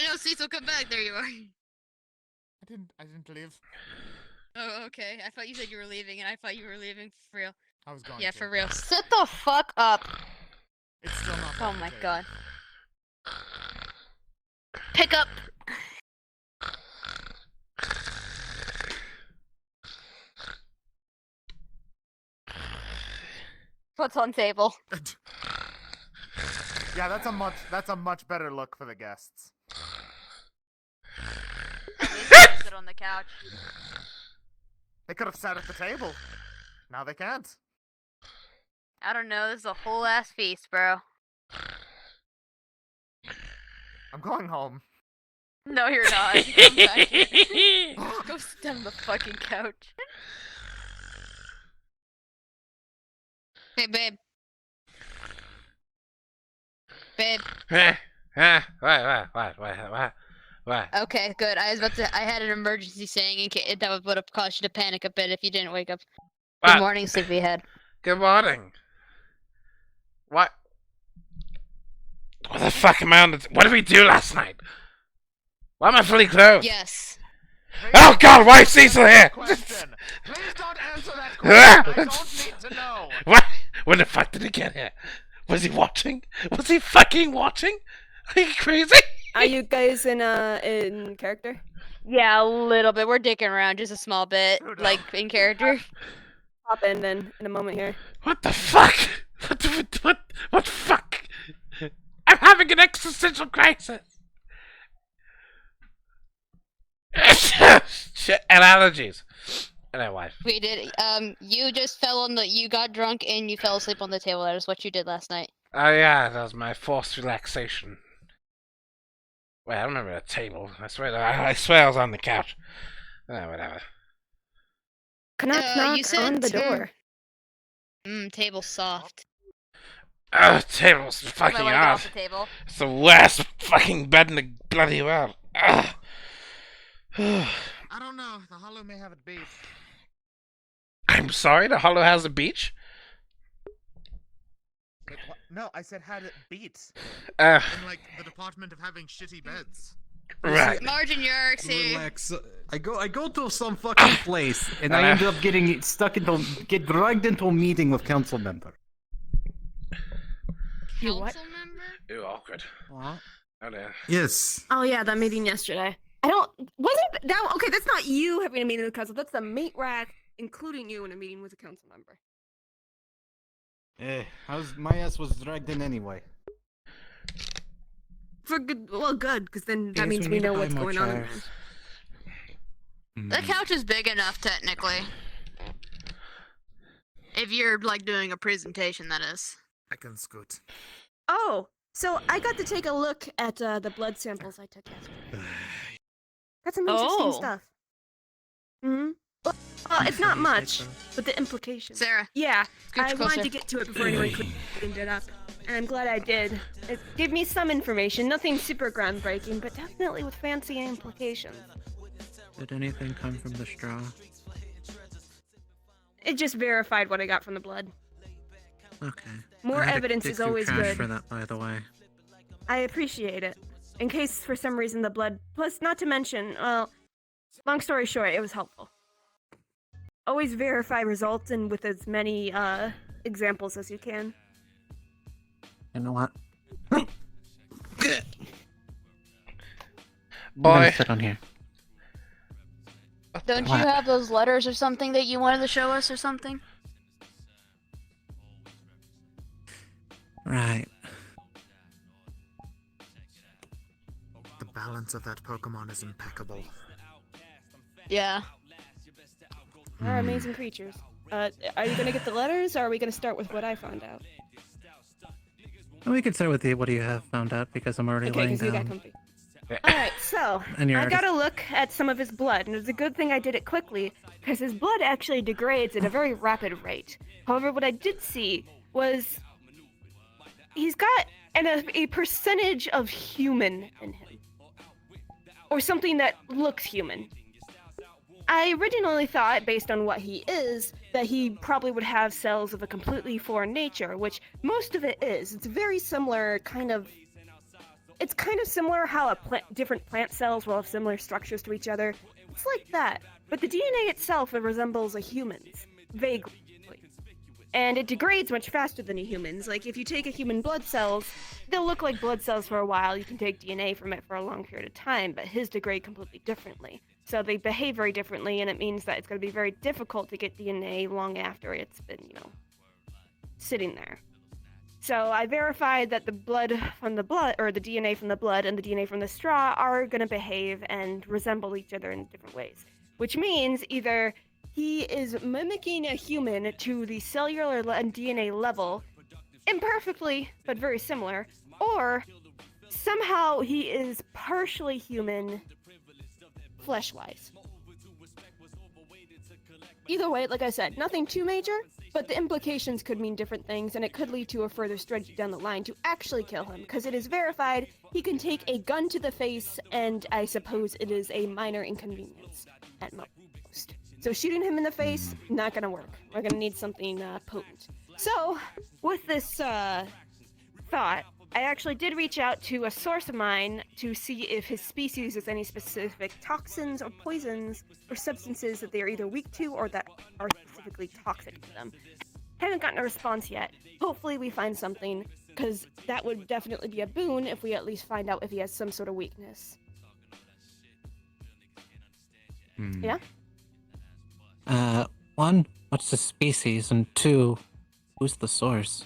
no, Cecil, come back. There you are. I didn't leave. Oh, okay. I thought you said you were leaving, and I thought you were leaving for real. I was going Yeah, to. for real. Sit the fuck up. It's still not. Oh my god. Pick up. What's on table? Yeah, that's a much better look for the guests. At least they can sit on the couch. They could have sat at the table. Now they can't. I don't know. This is a whole ass feast, bro. I'm going home. No, you're not. Come back here. Go sit down on the fucking couch. Hey, babe. Babe. What? Okay, good. I had an emergency saying in case that would have caused you to panic a bit if you didn't wake up. Good morning, sleepyhead. Good morning. What? What the fuck am I on the... What did we do last night? Why am I fully clothed? Yes. Oh god, why is Cecil here? Please don't answer that question. I don't need to know. What? When the fuck did he get here? Was he watching? Was he fucking watching? Are you crazy? Are you guys in character? Yeah, a little bit. We're dicking around just a small bit, like in character. Hop in then in a moment here. What the fuck? What fuck? I'm having an existential crisis. Shit, and allergies. Hello, wife. We did. You just you got drunk and you fell asleep on the table. That is what you did last night. Oh yeah, that was my forced relaxation. Wait, I don't remember the table. I swear I was on the couch. Oh, whatever. Knock you said on the door. Table soft. Oh, table's fucking I hard. off the table. It's the worst fucking bed in the bloody world. I don't know. The Hollow may have it beat. I'm sorry, the Hollow has a beach? Wait, what? No, I said had it beat. In like the department of having shitty beds. Right. Margin Yerks here. Relax. I go to some fucking place and I end up get dragged into a meeting with council member. You what? Council member? Ew, awkward. What? Oh no. Yes. Oh yeah, that meeting yesterday. Wasn't that okay? That's not you having a meeting with the council. That's the mate rack, including you in a meeting with a council member. My ass was dragged in anyway. For good, because then that means we know what's going on. In there. The couch is big enough, technically. If you're like doing a presentation, that is. I can scoot. Oh, so I got to take a look at the blood samples I took yesterday. Got some interesting stuff. Well, it's not much, but the implications. Sarah. Yeah, I closer. wanted to get to it before anyone cleaned it up, and I'm glad I did. It gave me some information, nothing super groundbreaking, but definitely with fancy implications. Did anything come from the straw? It just verified what I got from the blood. Okay. More evidence is always good. For that, by the way. I appreciate it. In case for some reason the blood, plus not to mention, well, long story short, it was helpful. Always verify results and with as many examples as you can. You know what? Boy. Sit on here. Don't you have those letters or something that you wanted to show us or something? Right. The balance of that Pokemon is impeccable. Yeah. They're amazing creatures. Are you gonna get the letters, or are we gonna start with what I found out? We can start with what you have found out, because I'm already laying you got down. comfy. Alright, so, I got a look at some of his blood, and it was a good thing I did it quickly, because his blood actually degrades at a very rapid rate. However, what I did see was he's got a percentage of human in him. Or something that looks human. I originally thought, based on what he is, that he probably would have cells of a completely foreign nature, which most of it is. It's very similar, kind of... it's kind of similar how different plant cells will have similar structures to each other. It's like that, but the DNA itself resembles a human's, vaguely. And it degrades much faster than a human's. Like, if you take a human blood cells, they'll look like blood cells for a while. You can take DNA from it for a long period of time, but his degrade completely differently. So they behave very differently, and it means that it's going to be very difficult to get DNA long after it's been, sitting there. So I verified that the blood from the blood, or the DNA from the blood and the DNA from the straw are going to behave and resemble each other in different ways. Which means either he is mimicking a human to the cellular and DNA level, imperfectly, but very similar, or somehow he is partially human, flesh-wise. Either way, like I said, nothing too major, but the implications could mean different things, and it could lead to a further strategy down the line to actually kill him, because it is verified he can take a gun to the face, and I suppose it is a minor inconvenience at most. So shooting him in the face, not gonna work. We're gonna need something potent. So, with this thought, I actually did reach out to a source of mine to see if his species has any specific toxins or poisons or substances that they are either weak to or that are specifically toxic to them. Haven't gotten a response yet. Hopefully we find something, because that would definitely be a boon if we at least find out if he has some sort of weakness. Yeah? One, what's the species? And two, who's the source?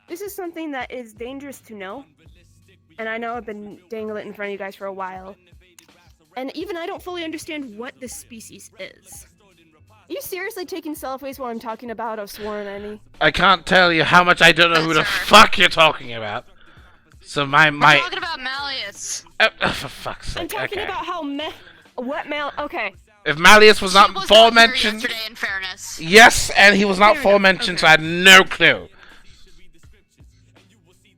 This is something that is dangerous to know, and I know I've been dangling it in front of you guys for a while, and even I don't fully understand what this species is. Are you seriously taking selfies while I'm talking about a sworn enemy? I can't tell you how much I don't know who the fuck you're talking about. So I'm talking about Malleus. For fuck's sake. I'm talking about how okay. If Malleus was not forementioned... yesterday, in fairness. Yes, and he was not Fair forementioned, enough, so I had no clue.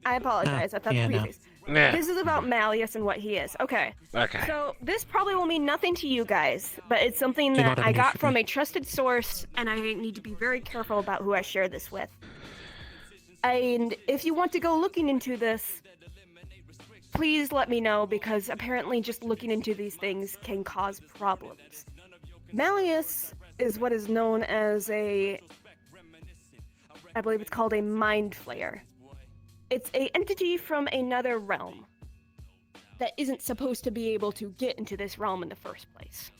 I apologize, I thought yeah, no. previous. Yeah. This is about Malleus and what he is. Okay. Okay. So this probably will mean nothing to you guys, but it's something Do that not I got initiate from me. a trusted source, and I need to be very careful about who I share this with. And if you want to go looking into this, please let me know, because apparently just looking into these things can cause problems. Malleus is what is known as I believe it's called a mind flayer. It's an entity from another realm that isn't supposed to be able to get into this realm in the first place.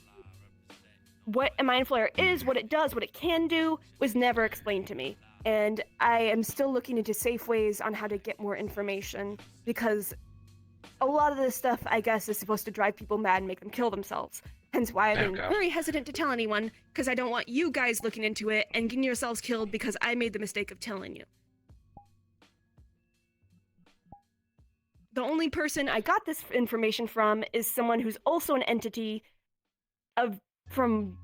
What a mind flayer is, what it does, what it can do, was never explained to me. And I am still looking into safe ways on how to get more information, because a lot of this stuff, I guess, is supposed to drive people mad and make them kill themselves. Hence why I've been very hesitant to tell anyone, because I don't want you guys looking into it and getting yourselves killed because I made the mistake of telling you. The only person I got this information from is someone who's also an entity I don't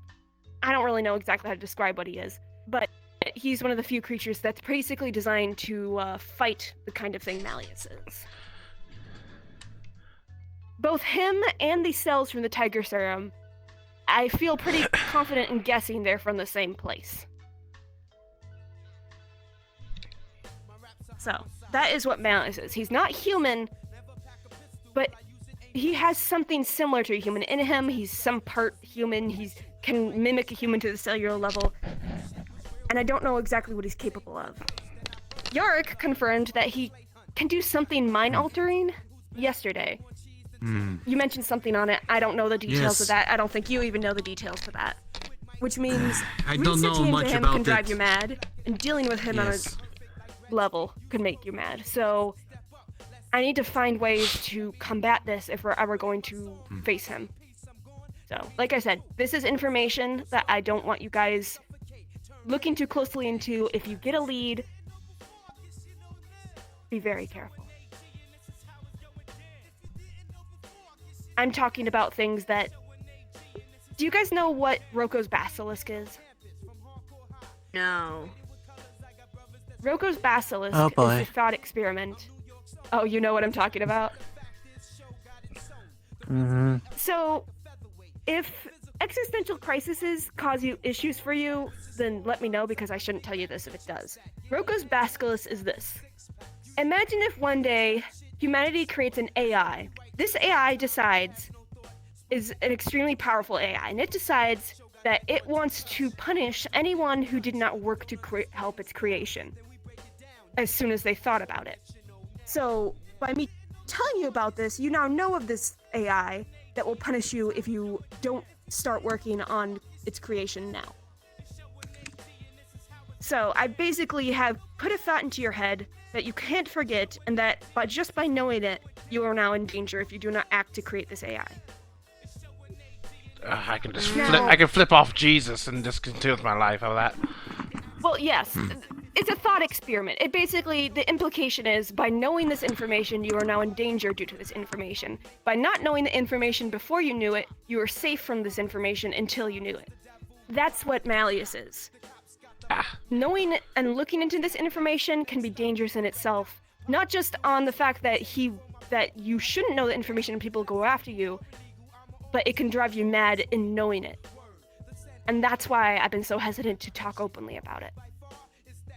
really know exactly how to describe what he is, but he's one of the few creatures that's basically designed to fight the kind of thing Malleus is. Both him and the cells from the Tiger Serum, I feel pretty confident in guessing they're from the same place. So, that is what Malleus is. He's not human, but he has something similar to a human in him. He's some part human. He can mimic a human to the cellular level. And I don't know exactly what he's capable of. Yorick confirmed that he can do something mind-altering yesterday. You mentioned something on it. I don't know the details of that. I don't think you even know the details of that. Which means I don't know researching much into him about can drive it. you mad, and dealing with him on a level could make you mad. So I need to find ways to combat this if we're ever going to face him. So, like I said, this is information that I don't want you guys looking too closely into. If you get a lead, be very careful. I'm talking about things that... Do you guys know what Roko's Basilisk is? No. Roko's Basilisk Oh, is boy. a thought experiment. Oh, you know what I'm talking about? Mm-hmm. So, if existential crises cause you issues for you, then let me know because I shouldn't tell you this if it does. Roko's Basculus is this. Imagine if one day humanity creates an AI. This AI is an extremely powerful AI, and it decides that it wants to punish anyone who did not work to help its creation as soon as they thought about it. So, by me telling you about this, you now know of this AI that will punish you if you don't start working on its creation now. So, I basically have put a thought into your head that you can't forget, and that just by knowing it, you are now in danger if you do not act to create this AI. I can just flip off Jesus and just continue with my life. How about that? Well, yes. It's a thought experiment. It basically, the implication is, by knowing this information, you are now in danger due to this information. By not knowing the information before you knew it, you were safe from this information until you knew it. That's what Malleus is. Knowing and looking into this information can be dangerous in itself, not just on the fact that you shouldn't know the information and people go after you, but it can drive you mad in knowing it. And that's why I've been so hesitant to talk openly about it.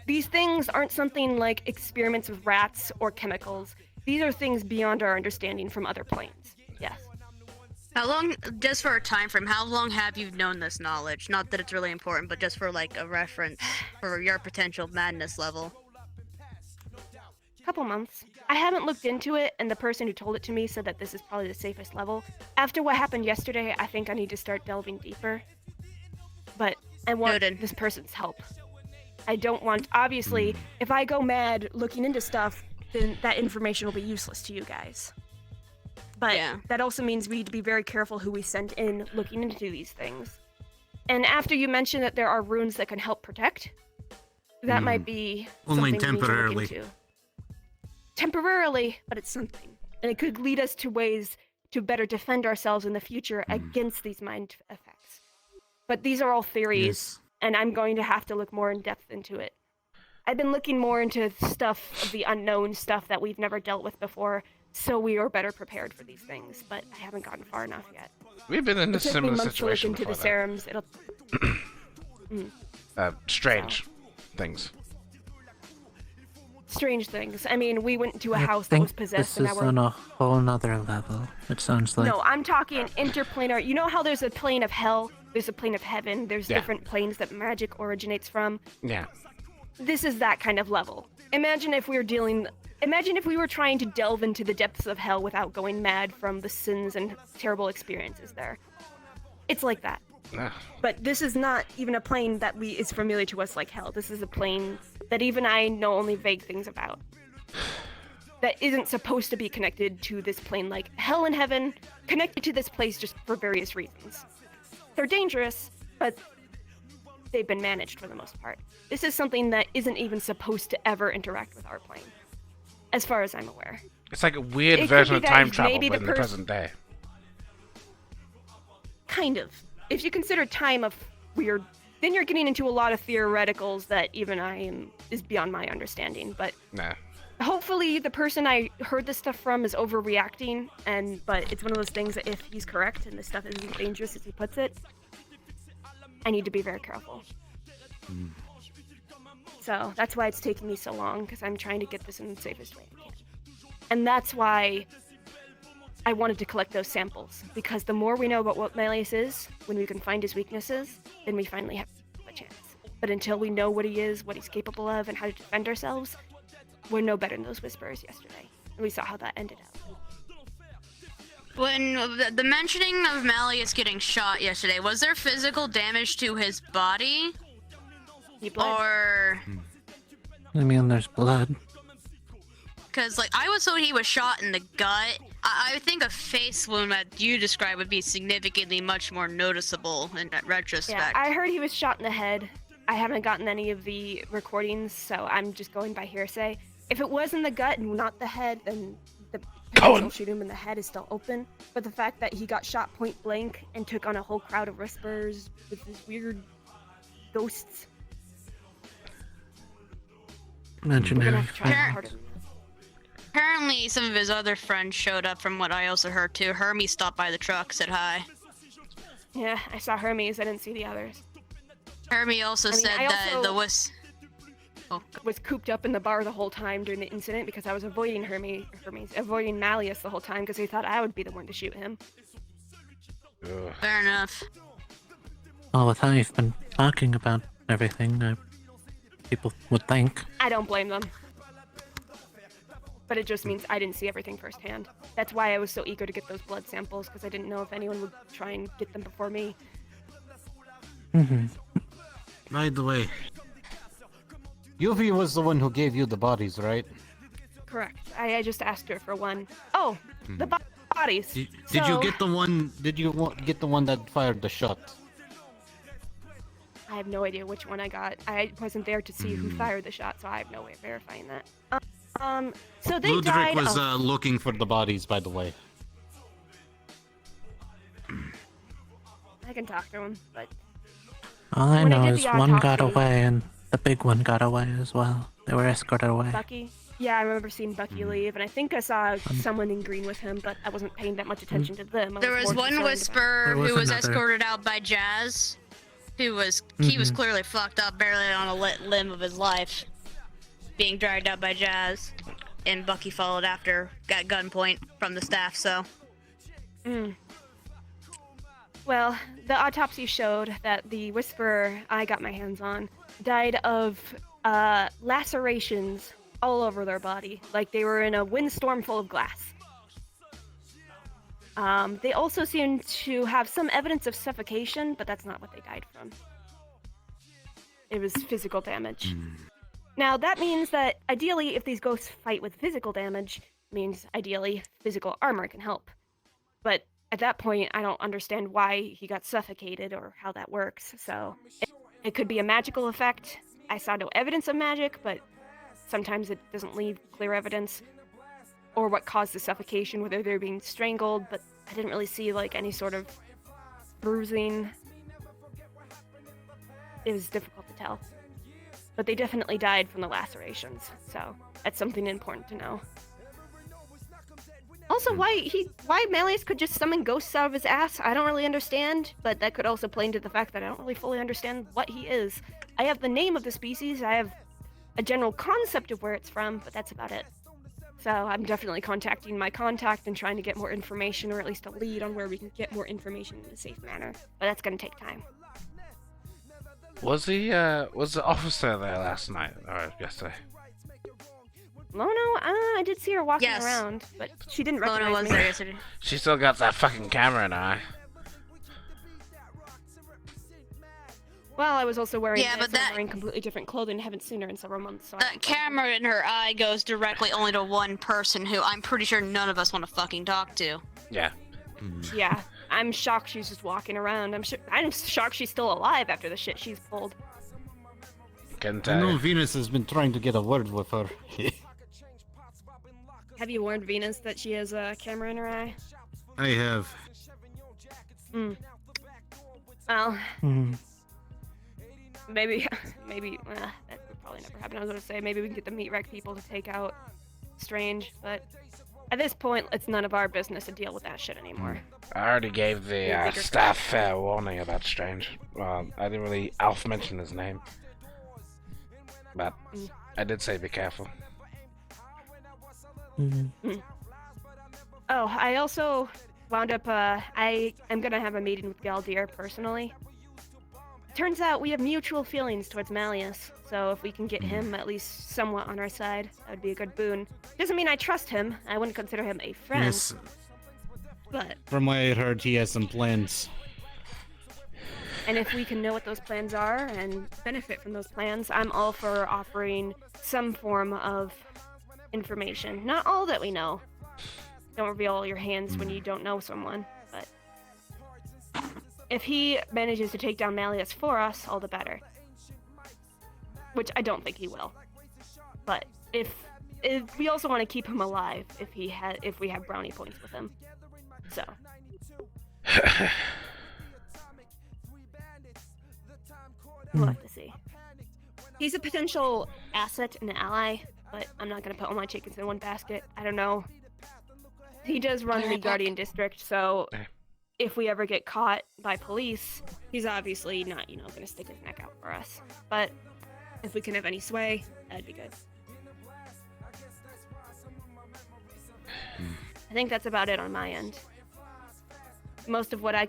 These things aren't something like experiments with rats or chemicals. These are things beyond our understanding from other planes. Yes. How long, just for a time frame, how long have you known this knowledge? Not that it's really important, but just for like a reference for your potential madness level. Couple months. I haven't looked into it, and the person who told it to me said that this is probably the safest level. After what happened yesterday, I think I need to start delving deeper. But I want this person's help. I don't want, obviously, if I go mad looking into stuff, then that information will be useless to you guys. But that also means we need to be very careful who we send in looking into these things. And after you mentioned that there are runes that can help protect, that might be only something temporarily. we need to look into. Temporarily, but it's something. And it could lead us to ways to better defend ourselves in the future against these mind effects. But these are all theories, and I'm going to have to look more in depth into it. I've been looking more into stuff of the unknown, stuff that we've never dealt with before, so we are better prepared for these things, but I haven't gotten far enough yet. We've been in a similar situation to look into the serums. It'll strange things. Strange things. I mean, we went to a house that was possessed, and this is on a whole nother level. It sounds like. No, I'm talking interplanar. You know how there's a plane of hell, there's a plane of heaven, there's different planes that magic originates from? Yeah. This is that kind of level. Imagine if we were trying to delve into the depths of hell without going mad from the sins and terrible experiences there. It's like that. But this is not even a plane that is familiar to us like hell. This is a plane that even I know only vague things about. That isn't supposed to be connected to this plane, like hell and heaven connected to this place just for various reasons. They're dangerous, but they've been managed for the most part. This is something that isn't even supposed to ever interact with our plane, as far as I'm aware. It's like a weird version of time travel, but in the present day. Kind of. If you consider time a weird, then you're getting into a lot of theoreticals that even is beyond my understanding. But hopefully the person I heard this stuff from is overreacting, but it's one of those things that if he's correct and this stuff isn't as dangerous as he puts it, I need to be very careful. So that's why it's taking me so long, because I'm trying to get this in the safest way I can. And that's why I wanted to collect those samples, because the more we know about what Malleus is, when we can find his weaknesses, then we finally have a chance. But until we know what he is, what he's capable of, and how to defend ourselves, we're no better than those whisperers yesterday. And we saw how that ended up. When the mentioning of Malleus getting shot yesterday, was there physical damage to his body? He bled. Or... I mean, there's blood. Because, like, I was told he was shot in the gut. I think a face wound that you described would be significantly much more noticeable in that retrospect. Yeah, I heard he was shot in the head. I haven't gotten any of the recordings, so I'm just going by hearsay. If it was in the gut and not the head, then the potential shoot him in the head is still open. But the fact that he got shot point blank and took on a whole crowd of whisperers with these weird ghosts. Apparently, some of his other friends showed up from what I also heard too. Hermie stopped by the truck, said hi. Yeah, I saw Hermes. I didn't see the others. Hermie also said that the was cooped up in the bar the whole time during the incident because I was avoiding avoiding Malleus the whole time because he thought I would be the one to shoot him. Ugh. Fair enough. Well, with how you've been talking about everything, people would think. I don't blame them. But it just means I didn't see everything firsthand. That's why I was so eager to get those blood samples, because I didn't know if anyone would try and get them before me. Mm-hmm. By the way, Yuvi was the one who gave you the bodies, right? Correct. I just asked her for one. Oh, the bodies. Did you get the one? Did you get the one that fired the shot? I have no idea which one I got. I wasn't there to see who fired the shot, so I have no way of verifying that. So they Ludwig died was of... looking for the bodies, by the way. I can talk to him, but... All I know did is the one got autopsy- away and the big one got away as well. They were escorted away. Bucky? Yeah, I remember seeing Bucky leave, and I think I saw someone in green with him, but I wasn't paying that much attention to them. I There was more one concerned Whisper There was who was another. escorted out by Jazz, who was he was clearly fucked up, barely on a limb of his life, being dragged out by Jazz, and Bucky followed after, got gunpoint from the staff. So Well, the autopsy showed that the Whisperer I got my hands on died of lacerations all over their body, like they were in a windstorm full of glass. They also seem to have some evidence of suffocation, but that's not what they died from. It was physical damage. Now, that means that ideally, if these ghosts fight with physical damage, means ideally physical armor can help. But at that point, I don't understand why he got suffocated or how that works, so it could be a magical effect. I saw no evidence of magic, but sometimes it doesn't leave clear evidence. Or what caused the suffocation, whether they're being strangled, but I didn't really see, like, any sort of bruising. It was difficult to tell. But they definitely died from the lacerations, so that's something important to know. Also, why Malleus could just summon ghosts out of his ass, I don't really understand, but that could also play into the fact that I don't really fully understand what he is. I have the name of the species, I have a general concept of where it's from, but that's about it. So I'm definitely contacting my contact and trying to get more information, or at least a lead on where we can get more information in a safe manner. But that's gonna take time. Was the officer there last night or yesterday? Lono, I did see her walking Yes. around, but she didn't Lona recognize was me. there yesterday. She still got that fucking camera in her eye. Well, I was also wearing Yeah, but wearing completely different clothing. Haven't seen her in several months. So I That don't know. camera in her eye goes directly only to one person who I'm pretty sure none of us want to fucking talk to. Yeah. Yeah, I'm shocked she's just walking around. I'm shocked she's still alive after the shit she's pulled. Can I tell know you. Venus has been trying to get a word with her. Have you warned Venus that she has a camera in her eye? I have. Well, Hmm. maybe that would probably never happen. I was gonna say maybe we can get the meat wreck people to take out Strange, but at this point, it's none of our business to deal with that shit anymore. I already gave the Bigger staff fair warning about Strange. Well, I didn't really mention his name. But I did say be careful. Oh, I also wound up, I am gonna have a meeting with Galdir personally. Turns out we have mutual feelings towards Malleus, so if we can get him at least somewhat on our side, that would be a good boon. Doesn't mean I trust him, I wouldn't consider him a friend, Yes. but... From what I heard, he has some plans. And if we can know what those plans are and benefit from those plans, I'm all for offering some form of information. Not all that we know. Don't reveal your hands when you don't know someone, but if he manages to take down Malleus for us, all the better. Which I don't think he will. But if we also want to keep him alive, if we have brownie points with him. So. We'll have to see. He's a potential asset and an ally, but I'm not gonna put all my chickens in one basket. I don't know. He does run the Guardian District, so if we ever get caught by police, he's obviously not, gonna stick his neck out for us. But if we can have any sway, that'd be good. I think that's about it on my end. Most of what I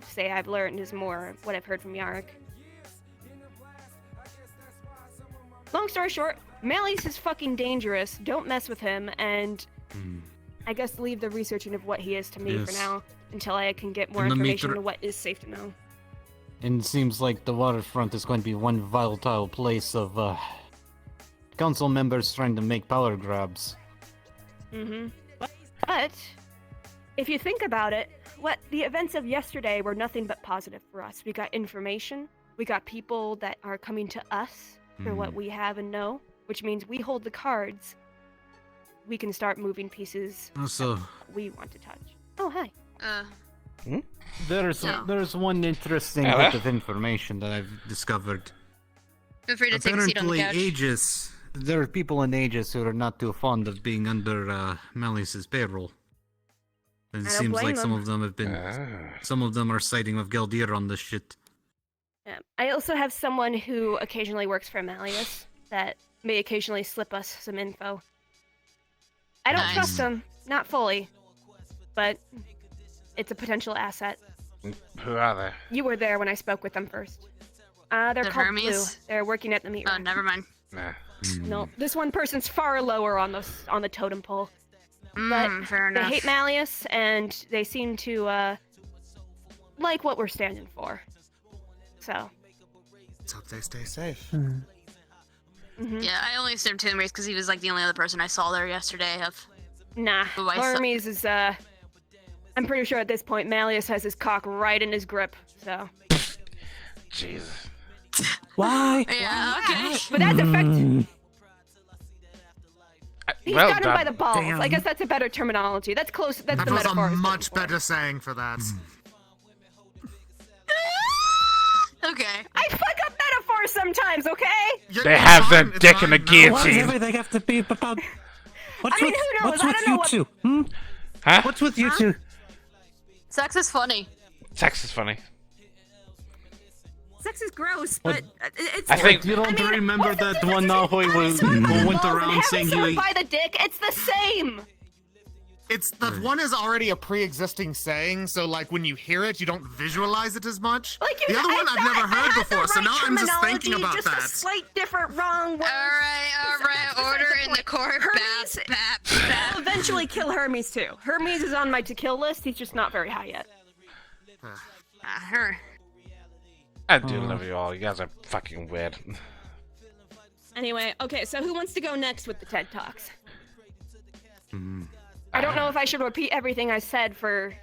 say I've learned is more what I've heard from Yarrick. Long story short, Malleus is fucking dangerous. Don't mess with him, and I guess leave the researching of what he is to me for now, until I can get more information on what is safe to know. And it seems like the waterfront is going to be one volatile place of council members trying to make power grabs. But if you think about it, the events of yesterday were nothing but positive for us. We got information, we got people that are coming to us for what we have and know, which means we hold the cards. We can start moving pieces we want to touch. Oh, hi. There's one interesting bit of information that I've discovered. Feel free to take a seat on the couch. Aegis, there are people in Aegis who are not too fond of being under Malleus's payroll. And it seems like some of them have been. Some of them are siding with Galdir on this shit. Yeah. I also have someone who occasionally works for Malleus that may occasionally slip us some info. I don't trust him, not fully, but it's a potential asset. Who are they? You were there when I spoke with them first. They're called Hermes? Blue. They're working at the meat Oh, rack. never mind. Nah. No, this one person's far lower on the totem pole. But fair enough. they hate Malleus, and they seem to like what we're standing for. So. Let's hope they stay safe. Yeah, I only assumed Hermes because he was like the only other person I saw there yesterday. Nah, Hermes is I'm pretty sure at this point Malleus has his cock right in his grip. So. Jesus. Why? Yeah, okay. But that's effective. He's Well got him done. by the balls. Damn. I guess that's a better terminology. That's close. That's That the was metaphor. a I was much looking for. better saying for that. Okay. I fuck up metaphors sometimes, okay? They have their It's dick in a fine. guillotine. Why does everything have to be about... What's I mean, who knows? What's I with don't you know what- two? Huh? What's with you two? Sex is funny. Sex is funny. Sex is gross, but it's. I think You don't remember what's the that difference one between Nahoy fucking someone who by the went balls and around having saying someone you... by the dick? It's the same. It's the one is already a pre-existing saying, so like when you hear it, you don't visualize it as much. Like The other one I've never heard before, so now I'm just terminology, thinking about just a that. slight different wrong words. All right. Order in the court. Hermes- I'll eventually kill Hermes too. Hermes is on my to kill list. He's just not very high yet. Her. I do love you all. You guys are fucking weird. Anyway, okay, so who wants to go next with the TED Talks? I don't know if I should repeat everything I said for...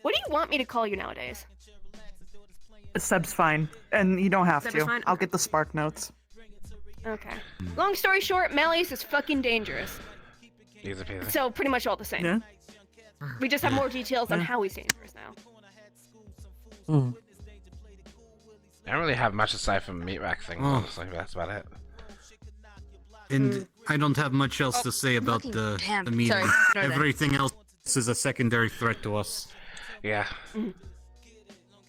What do you want me to call you nowadays? Seb's fine, and you don't have Seb to. is fine? I'll get the spark notes. Okay. Long story short, Malleus is fucking dangerous. Easy peasy. So pretty much all the same. Yeah. We just have more details on how he's dangerous now. I don't really have much aside from meat rack things, honestly. But that's about it. And I don't have much else to say about the meeting. Sorry, ignore that. Everything else is a secondary threat to us. Yeah.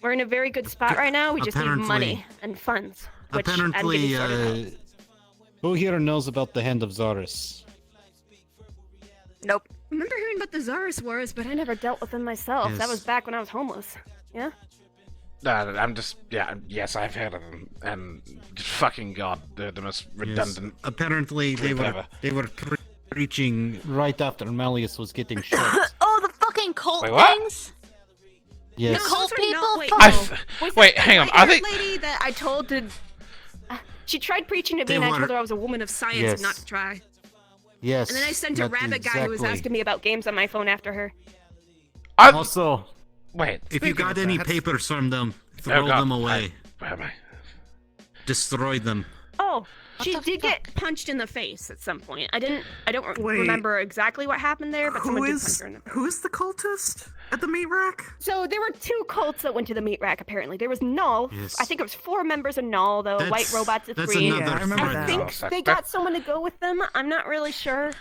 We're in a very good spot right now. We just need Apparently- money and funds. Which I'm Apparently, getting started on. who here knows about the Hand of Zarus? Nope. Remember hearing about the Zarus Wars, but I never dealt with them myself. That Yes. was back when I was homeless. Yeah? I'm just, yes, I've heard of them, and fucking god, they're the most redundant. Yes. Apparently, they group were ever. preaching right after Malleus was getting shot. Oh, the fucking cult Wait, what? things? Yes. The cult people? Wait, Fuck. Wait, hang on. I think lady that I told to... She tried preaching to me, They and I were- told her I was a woman of science Yes. and not to try. Yes. And then I sent a that rabbit guy who was exactly. asking me about games on my phone after her. Also, wait. if you got of any that- papers from them, Oh, throw God. them away. Where am I? Destroy them. Oh, she the did get punched in the face at some point. I don't Wait. remember exactly what happened there, but someone Who did punch is her in the face. who is the cultist at the meat rack? So there were two cults that went to the meat rack. Apparently, there was Null. Yes. I think it was 4 members of Null. The white robots of That's 3. another Yeah, I remember threat. that. I think Oh, they got someone to go with them. I'm not really sure.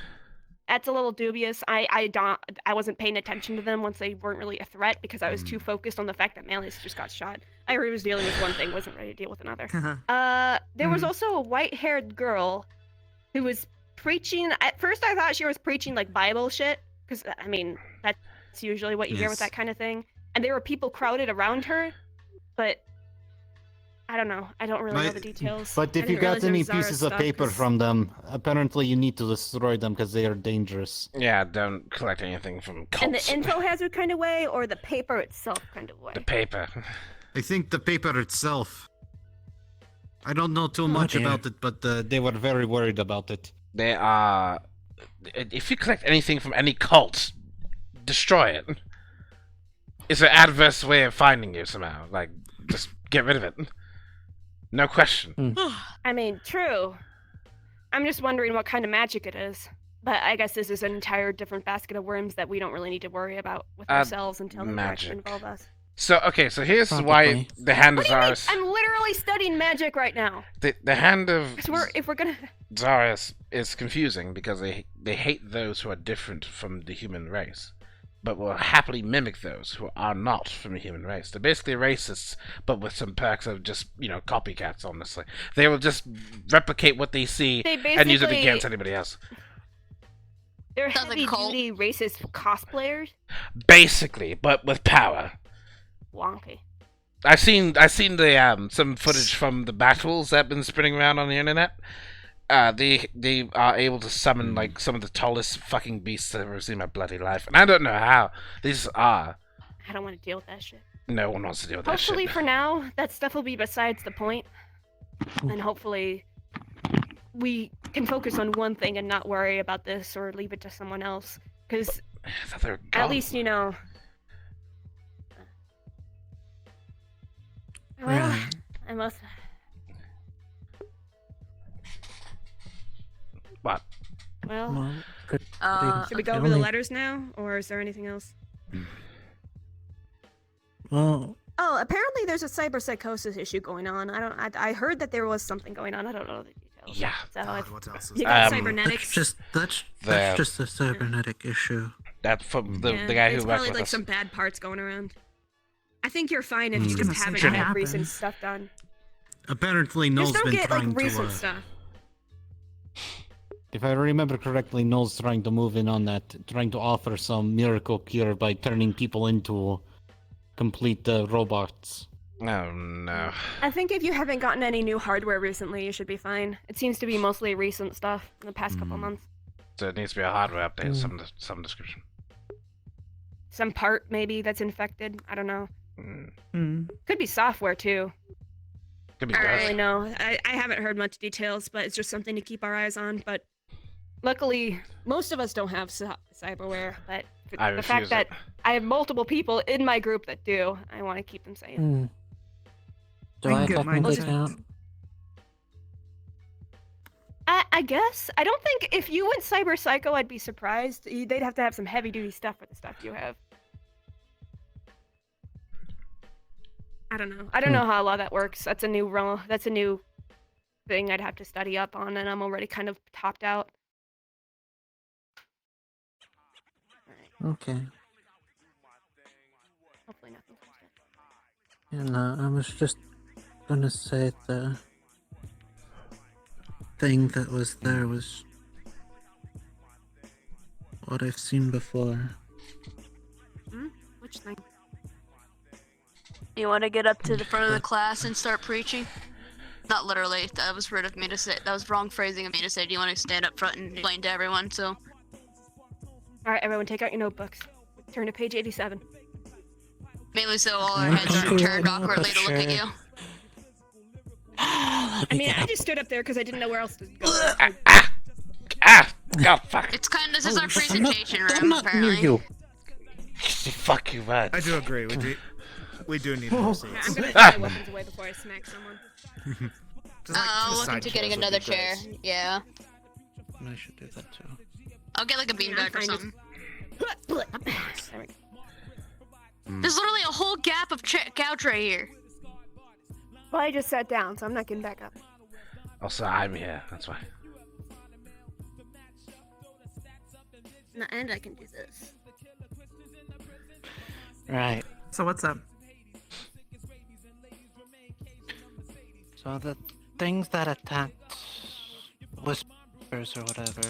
That's a little dubious. I wasn't paying attention to them once they weren't really a threat because I was too focused on the fact that Malleus just got shot. I already was dealing with one thing, wasn't ready to deal with another. There was also a white-haired girl who was preaching. At first, I thought she was preaching like Bible shit, because I mean that's usually what you hear with that kind of thing. And there were people crowded around her, but I don't know. I don't really know the details. But if you got any pieces of paper from them, apparently you need to destroy them because they are dangerous. Yeah, don't collect anything from cults. In the info hazard kind of way, or the paper itself kind of way? The paper. I think the paper itself. I don't know too much about it, but they were very worried about it. They are... If you collect anything from any cult, destroy it. It's an adverse way of finding you somehow. Like, just get rid of it. No question. I mean, true. I'm just wondering what kind of magic it is. But I guess this is an entire different basket of worms that we don't really need to worry about with ourselves until they actually involve us. So, okay, so here's why the Hand of Zarius... I'm literally studying magic right now. The Hand of if we're gonna... Zarius is confusing because they hate those who are different from the human race, but will happily mimic those who are not from the human race. They're basically racists, but with some perks of just, copycats, honestly. They will just replicate what they see and use it against anybody else. They're heavy-duty racist cosplayers? Basically, but with power. Wonky. I've seen the some footage from the battles that have been spinning around on the internet. They are able to summon like some of the tallest fucking beasts I've ever seen in my bloody life, and I don't know how. These are. I don't want to deal with that shit. No one wants to deal with that shit. Hopefully, for now, that stuff will be besides the point, and hopefully, we can focus on one thing and not worry about this or leave it to someone else. Because at least Well, I must. What? Well, should we go over the letters now, or is there anything else? Well. Oh, apparently there's a cyberpsychosis issue going on. I heard that there was something going on. I don't know the details. Yeah. So what else is you got cybernetics. That's just a cybernetic issue. That's from the guy who it's worked probably with like us. some bad parts going around. I think you're fine if you just haven't had recent stuff done. Apparently, Noel's just don't been get trying like recent stuff. If I remember correctly, Noel's trying to move in on that, trying to offer some miracle cure by turning people into complete robots. Oh, no. I think if you haven't gotten any new hardware recently, you should be fine. It seems to be mostly recent stuff in the past couple months. So it needs to be a hardware update of some description. Some part, maybe, that's infected. I don't know. Could be software, too. Could be I don't really know. I haven't heard much details, but it's just something to keep our eyes on. But luckily, most of us don't have cyberware. But the fact that I have multiple people in my group that do, I want to keep them safe. Do I technically count? I guess. I don't think if you went cyber psycho, I'd be surprised. They'd have to have some heavy duty stuff for the stuff you have. I don't know. I don't know how all that works. That's a new thing I'd have to study up on, and I'm already kind of topped out. Okay. Hopefully nothing comes up. Yeah, no, I was just gonna say the thing that was there was what I've seen before. Which thing? You want to get up to the front of the class and start preaching? Not literally. That was rude of me to say. That was wrong phrasing of me to say. Do you want to stand up front and explain to everyone? So. All right, everyone, take out your notebooks. Turn to page 87. Mainly so all our heads are turned awkwardly to look at you. I mean, I just stood up there because I didn't know where else to go. God, fuck. It's kind of, this is our presentation room, apparently. You. Fuck you, man. I do agree. We do need more seats. I'm gonna put my weapons away before I smack someone. I'll look into getting another chair. Yeah. I should do that too. I'll get like a beanbag or something. There we go. There's literally a whole gap of couch right here. Well, I just sat down, so I'm not getting back up. Also, I'm here. That's why. And I can do this. Right. So what's up? So the things that attacked whispers or whatever,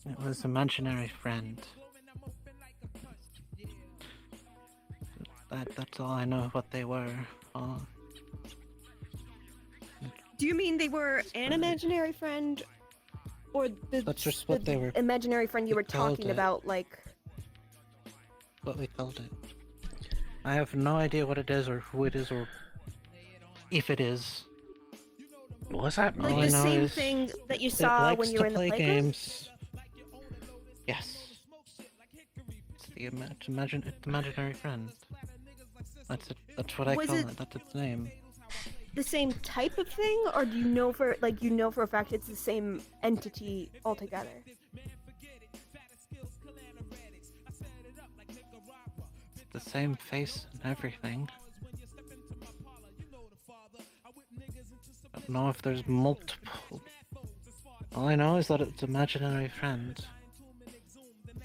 it was imaginary friend. That's all I know what they were. Do you mean they were an imaginary friend, or That's just what they were. Imaginary friend you were called talking it. about, like? What we called it. I have no idea what it is or who it is or if it is. What's that mean? Like All I the know same is thing that you it saw likes when you to were in the play playground? games. Yes. It's the imaginary friend. That's it. That's what I Was call it- it. That's its name. The same type of thing, or do you know for a fact it's the same entity altogether? The same face and everything. I don't know if there's multiple. All I know is that it's imaginary friend.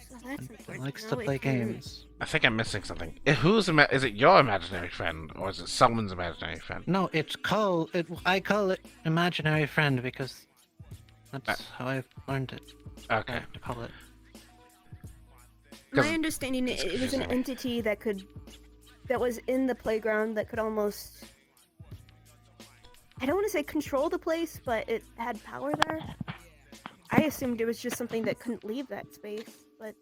So that's It important. likes know to play if you're- games. I think I'm missing something. Is it your imaginary friend, or is it someone's imaginary friend? No, I call it imaginary friend because that's how I've learned it. Okay. To call it. My 'Cause understanding, it's it was an confusing me. entity that was in the playground that could almost, I don't want to say control the place, but it had power there. I assumed it was just something that couldn't leave that space, but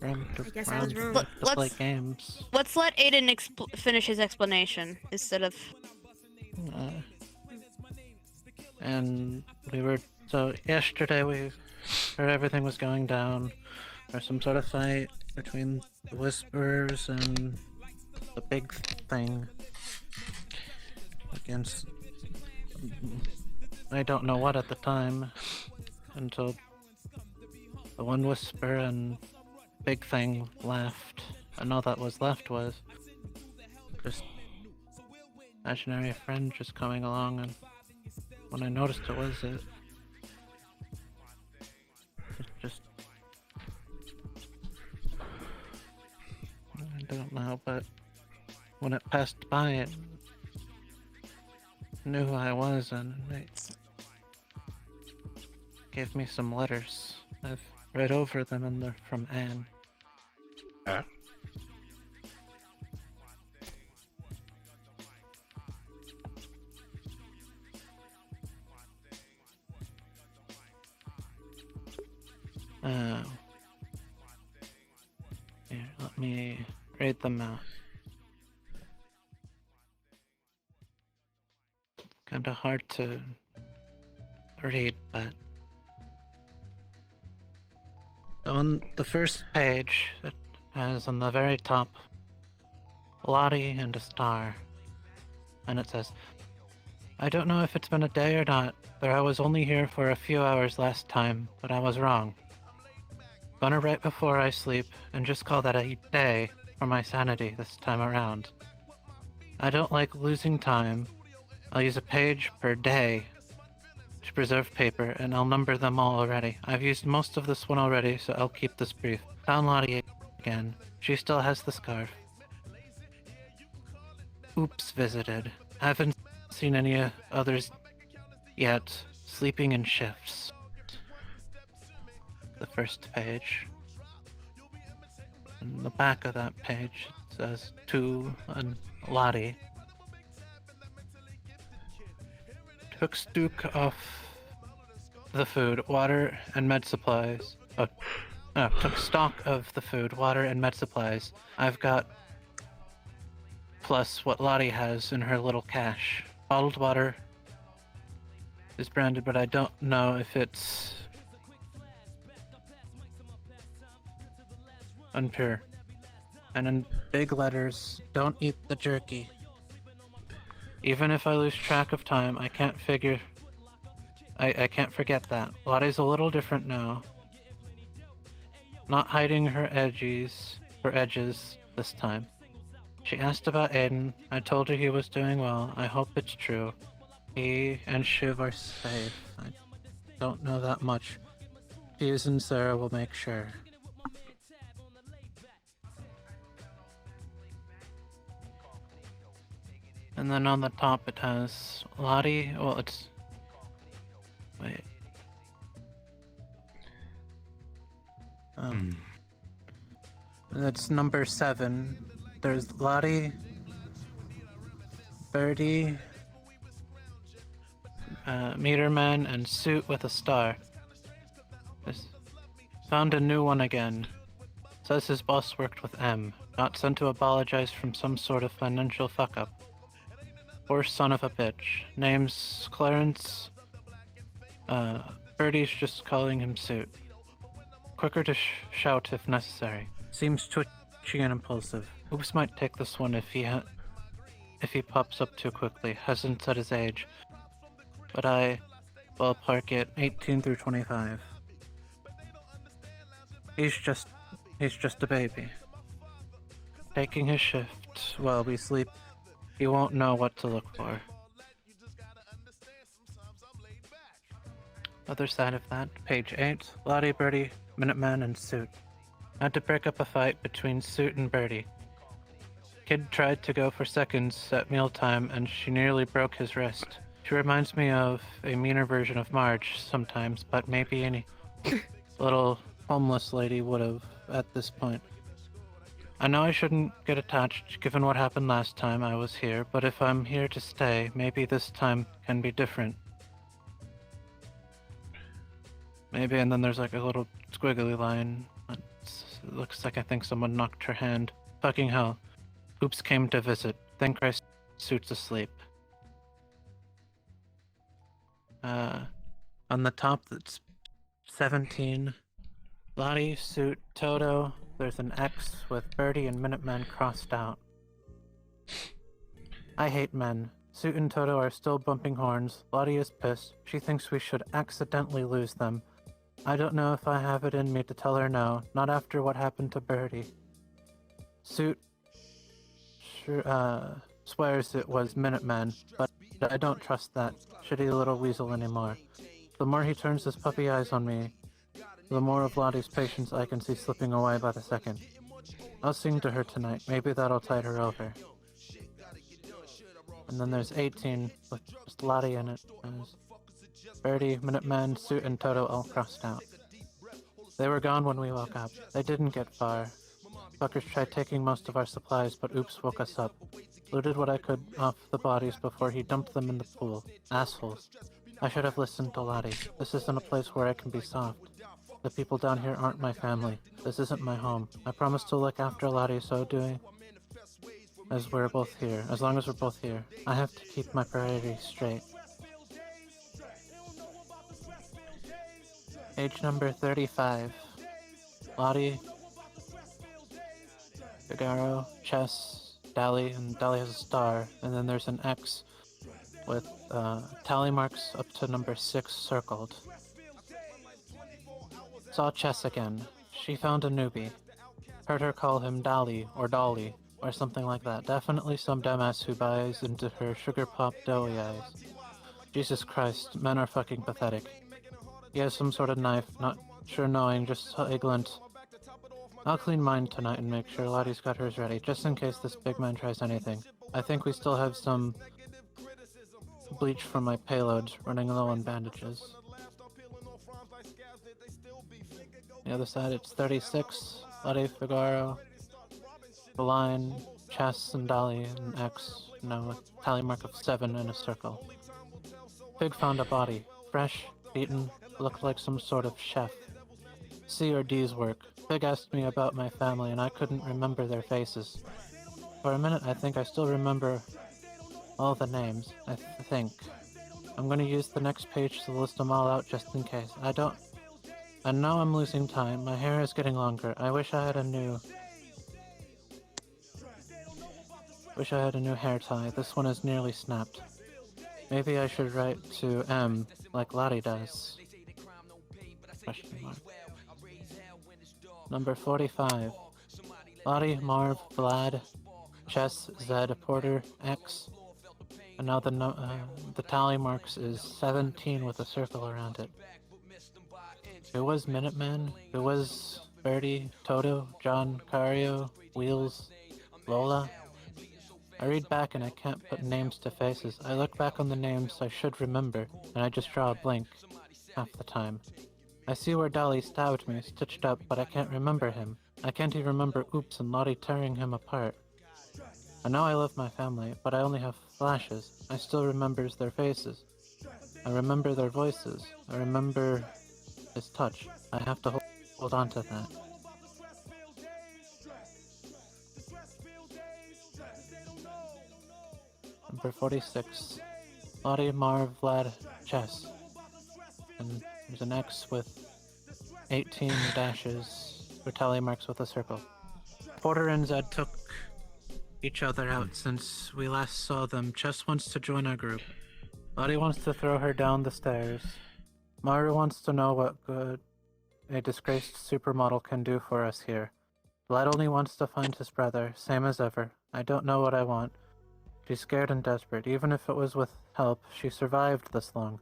I guess I was wrong. To play Let's- games. Let's let Aiden finish his explanation instead of. And so yesterday we heard everything was going down. There's some sort of fight between the Whisperers and the big thing against I don't know what at the time until the one Whisper and big thing left. And all that was left was just imaginary friend just coming along, and when I noticed it was it just I don't know, but when it passed by it knew who I was and it gave me some letters. I've read over them and they're from Anne. Here, let me read them out. Kinda hard to read, but on the first page, it has on the very top Lottie and a star, and it says, I don't know if it's been a day or not, but I was only here for a few hours last time, but I was wrong. Gonna write before I sleep, and just call that a day for my sanity this time around. I don't like losing time. I'll use a page per day to preserve paper, and I'll number them all already. I've used most of this one already, so I'll keep this brief. Found Lottie again. She still has the scarf. Oops visited. Haven't seen any others yet. Sleeping in shifts. The first page. In the back of that page it says to and Lottie. Took stock off the food, water, and med supplies. Took stock of the food, water, and med supplies. I've got plus what Lottie has in her little cache. Bottled water is branded, but I don't know if it's unpure. And in big letters, don't eat the jerky. Even if I lose track of time, I can't forget that. Lottie's a little different now. Not hiding her edges this time. She asked about Aiden. I told her he was doing well. I hope it's true. he and Shiv are safe. I don't know that much. Fuse and Sarah will make sure. And then on the top it has Lottie. Well, it's... Wait. That's number 7. There's Lottie, Birdie, Meterman, and Suit with a star. Found a new one again. Says his boss worked with M. Got sent to apologize from some sort of financial fuck-up. Poor son of a bitch. Name's Clarence. Birdie's just calling him Suit. Quicker to shout if necessary. Seems twitchy and impulsive. Oops might take this one if he pops up too quickly. Hasn't said his age. But I ballpark it 18 through 25. He's just a baby. Taking his shift while we sleep, he won't know what to look for. Other side of that, page 8, Lottie, Birdie, Minuteman, and Suit. Had to break up a fight between Suit and Birdie. Kid tried to go for seconds at mealtime and she nearly broke his wrist. She reminds me of a meaner version of Marge sometimes, but maybe any little homeless lady would have at this point. I know I shouldn't get attached given what happened last time I was here, but if I'm here to stay, maybe this time can be different. Maybe, and then there's like a little squiggly line. It looks like I think someone knocked her hand. Fucking hell. Oops came to visit. Thank Christ Suit's asleep. On the top, that's 17. Lottie, Suit, Toto. There's an X with Birdie and Minuteman crossed out. I hate men. Suit and Toto are still bumping horns. Lottie is pissed. She thinks we should accidentally lose them. I don't know if I have it in me to tell her no, not after what happened to Birdie. Suit swears it was Minuteman, but I don't trust that shitty little weasel anymore. The more he turns his puppy eyes on me, the more of Lottie's patience I can see slipping away by the second. I'll sing to her tonight, maybe that'll tide her over. And then there's 18 with just Lottie in it. There's Birdie, Minuteman, Suit, and Toto all crossed out. They were gone when we woke up. They didn't get far. Fuckers tried taking most of our supplies, but Oops woke us up. Looted what I could off the bodies before he dumped them in the pool. Assholes. I should have listened to Lottie. This isn't a place where I can be soft. The people down here aren't my family. This isn't my home. I promise to look after Lottie, so doing as we're both here. As long as we're both here. I have to keep my priorities straight. Page number 35. Lottie, Figaro, Chess, Dally, and Dally has a star, and then there's an X with tally marks up to number 6 circled. Saw Chess again. She found a newbie. Heard her call him Dally, or Dolly, or something like that. Definitely some dumbass who buys into her sugar pop doughy eyes. Jesus Christ, men are fucking pathetic. He has some sort of knife, not sure knowing, just saw a glint. I'll clean mine tonight and make sure Lottie's got hers ready, just in case this big man tries anything. I think we still have some bleach from my payloads, running low on bandages. The other side, it's 36, Lottie, Figaro, the line, Chess, and Dolly, and X, with tally mark of 7 in a circle. Pig found a body, fresh, beaten, looked like some sort of chef. C or D's work. Pig asked me about my family and I couldn't remember their faces. For a minute I think I still remember all the names, I think. I'm gonna use the next page to list them all out just in case. I know I'm losing time, my hair is getting longer. I wish I had a new hair tie. This one is nearly snapped. Maybe I should write to M like Lottie does. Question mark. Number 45. Lottie, Marv, Vlad, Chess, Zed, Porter, X. And now the tally marks is 17 with a circle around it. Who was Minuteman? Who was Birdie, Toto, John, Cario, Wheels, Lola? I read back and I can't put names to faces. I look back on the names I should remember, and I just draw a blank half the time. I see where Dolly stabbed me, stitched up, but I can't remember him. I can't even remember Oops and Lottie tearing him apart. I know I love my family, but I only have flashes. I still remember their faces. I remember their voices. I remember his touch. I have to hold on to that. Number 46. Lottie, Marv, Vlad, Chess. And there's an X with 18 dashes for tally marks with a circle. Porter and Zed took each other out since we last saw them. Chess wants to join our group. Lottie wants to throw her down the stairs. Maru wants to know what good a disgraced supermodel can do for us here. Vlad only wants to find his brother, same as ever. I don't know what I want. She's scared and desperate. Even if it was with help, she survived this long.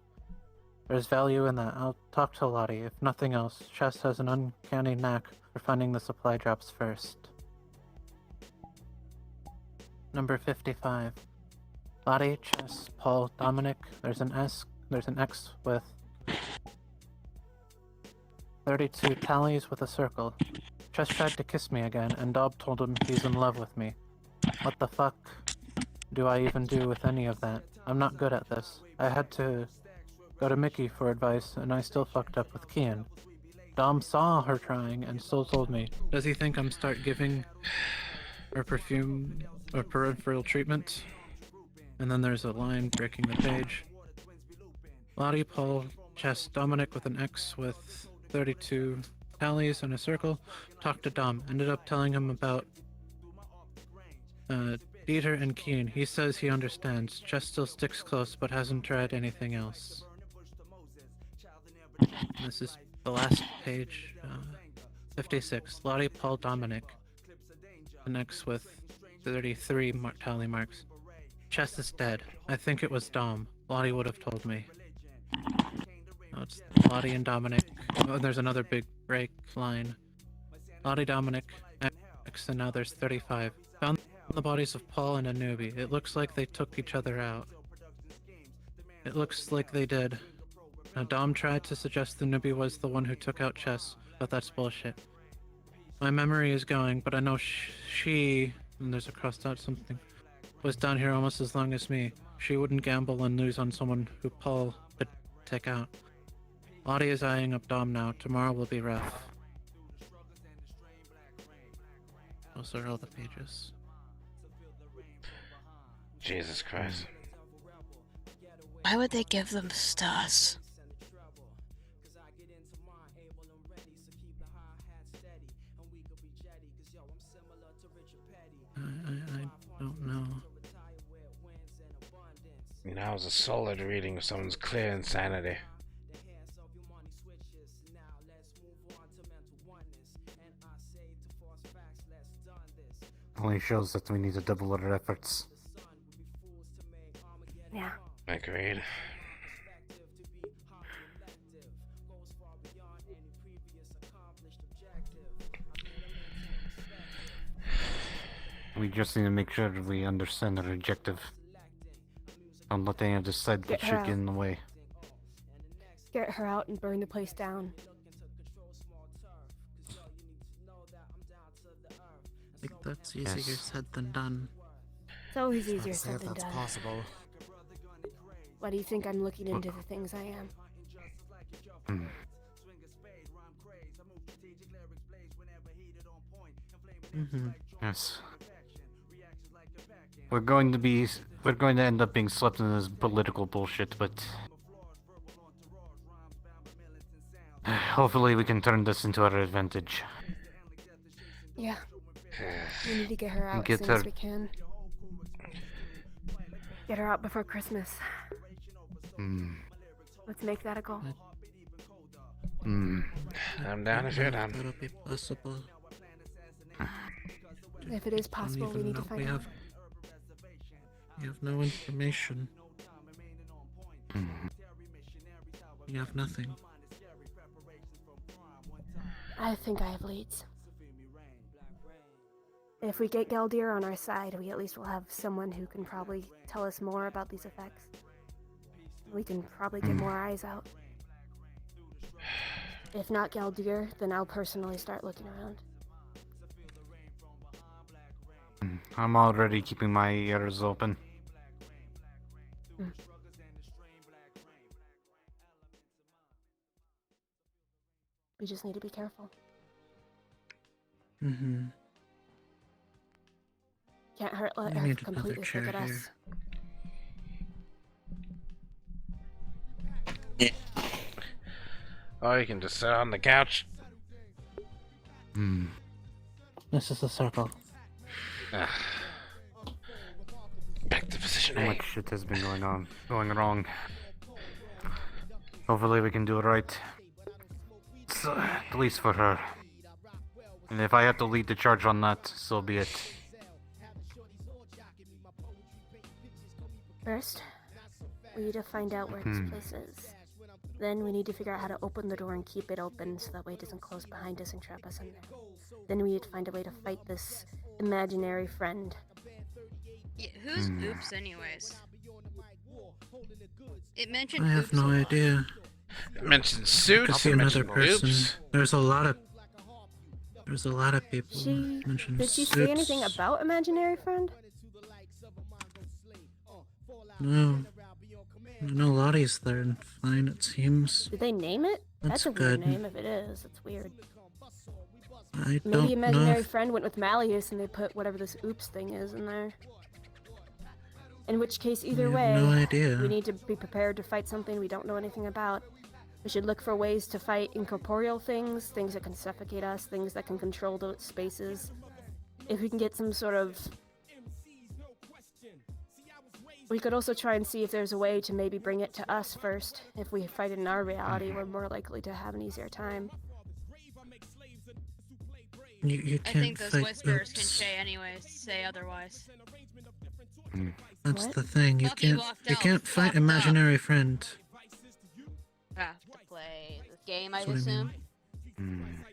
There's value in that. I'll talk to Lottie. If nothing else, Chess has an uncanny knack for finding the supply drops first. Number 55. Lottie, Chess, Paul, Dominic. There's an X with 32 tallies with a circle. Chess tried to kiss me again, and Dob told him he's in love with me. What the fuck do I even do with any of that? I'm not good at this. I had to go to Mickey for advice, and I still fucked up with Kian. Dom saw her trying and still told me. Does he think I'm start giving her perfume or peripheral treatment? And then there's a line breaking the page. Lottie, Paul, Chess, Dominic with an X with 32 tallies and a circle. Talked to Dom. Ended up telling him about Dieter and Keen. He says he understands. Chess still sticks close but hasn't tried anything else. This is the last page. 56. Lottie, Paul, Dominic. An X with 33 tally marks. Chess is dead. I think it was Dom. Lottie would have told me. Oh, it's Lottie and Dominic. Oh, there's another big break line. Lottie, Dominic, X, and now there's 35. Found the bodies of Paul and Anubi. It looks like they took each other out. It looks like they did. Now Dom tried to suggest the Anubi was the one who took out Chess, but that's bullshit. My memory is going, but I know she, and there's a crossed out something, was down here almost as long as me. She wouldn't gamble and lose on someone who Paul could take out. Lottie is eyeing up Dom now. Tomorrow will be rough. Those are all the pages. Jesus Christ. Why would they give them to us? I don't know. That was a solid reading of someone's clear insanity. Only shows that we need to double our efforts. Yeah. Agreed. We just need to make sure we understand our objective. Don't let any of this side shit get in the way. Get her out and burn the place down. I think that's easier said than done. It's always easier said than done. Possible. Why do you think I'm looking into the things I am? Yes. We're going to end up being swept in this political bullshit, but hopefully we can turn this into our advantage. Yeah. We need to get her out Get as soon her- as we can. Get her out before Christmas. Let's make that a goal. I'm down if you're down. That'll be possible. If it is possible, we need to find out. You have no information. You have nothing. I think I have leads. If we get Galdir on our side, we at least will have someone who can probably tell us more about these effects. We can probably get more eyes out. If not Galdir, then I'll personally start looking around. I'm already keeping my ears open. We just need to be careful. Mm-hmm. Can't let I her need another completely chair forget here. us. Or you can just sit on the couch. This is the circle. Back to position Too A. much shit has been going wrong. Hopefully we can do it right. So, at least for her. And if I have to lead the charge on that, so be it. First, we need to find out where this place is. Then we need to figure out how to open the door and keep it open so that way it doesn't close behind us and trap us in there. Then we need to find a way to fight this imaginary friend. Yeah, who's Oops anyways? It mentioned I have Oops no a lot. idea. It mentioned I suits. could see it another mentioned person. oops. There's a lot of people. mentioned Did she say suits. anything about imaginary friend? No. I know Lottie's there and fine, it seems. Did they name it? That's a weird good. name if it is. It's weird. I Maybe don't know imaginary if... friend went with Malleus and they put whatever this oops thing is in there. In which case, either I way, have no idea. we need to be prepared to fight something we don't know anything about. We should look for ways to fight incorporeal things, things that can suffocate us, things that can control those spaces. If we can get some sort of... We could also try and see if there's a way to maybe bring it to us first. If we fight it in our reality, we're more likely to have an easier time. You I can't think those fight whisperers can Oops. say otherwise. That's What? the thing, you Bucky can't walked you out, can't fight fucked imaginary friend. Have to play this game, I That's what I assume. mean.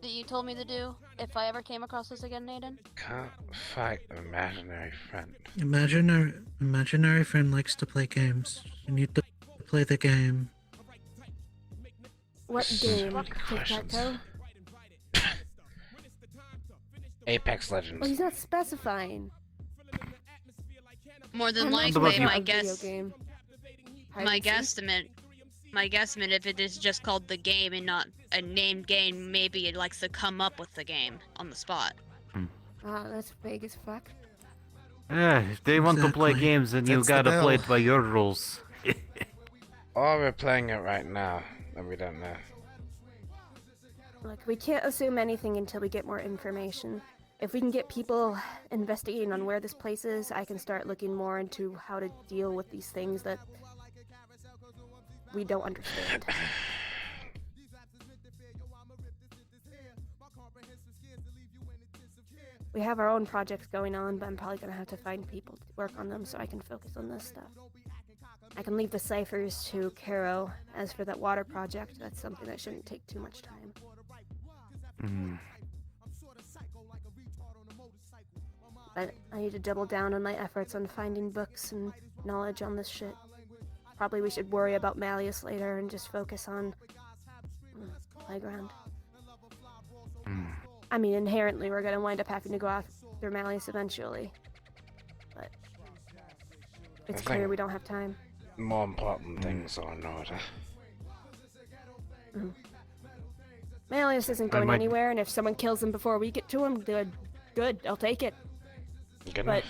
That you told me to do if I ever came across this again, Naden. Can't fight an imaginary friend. Imaginary friend likes to play games. You need to play the game. What game? What questions? Tic-tac-toe? Apex Well, Legends. he's not specifying. More than I'm not likely, talking my about video guess, game. Hide my and seek? guesstimate, if it is just called the game and not a named game, maybe it likes to come up with the game on the spot. Ah, that's vague as fuck. Yeah, if they want to play Exactly. games, then you Fits the gotta play bill. it by your rules. Or we're playing it right now, and we don't know. Look, we can't assume anything until we get more information. If we can get people investigating on where this place is, I can start looking more into how to deal with these things that we don't understand. We have our own projects going on, but I'm probably gonna have to find people to work on them so I can focus on this stuff. I can leave the ciphers to Caro. As for that water project, that's something that shouldn't take too much time. But I need to double down on my efforts on finding books and knowledge on this shit. Probably we should worry about Malleus later and just focus on playground. I mean, inherently, we're gonna wind up having to go after Malleus eventually. But it's clear we don't have time. More important things are in order. Malleus isn't going anywhere, and if someone kills him before we get to him, good, I'll take it. Good But enough.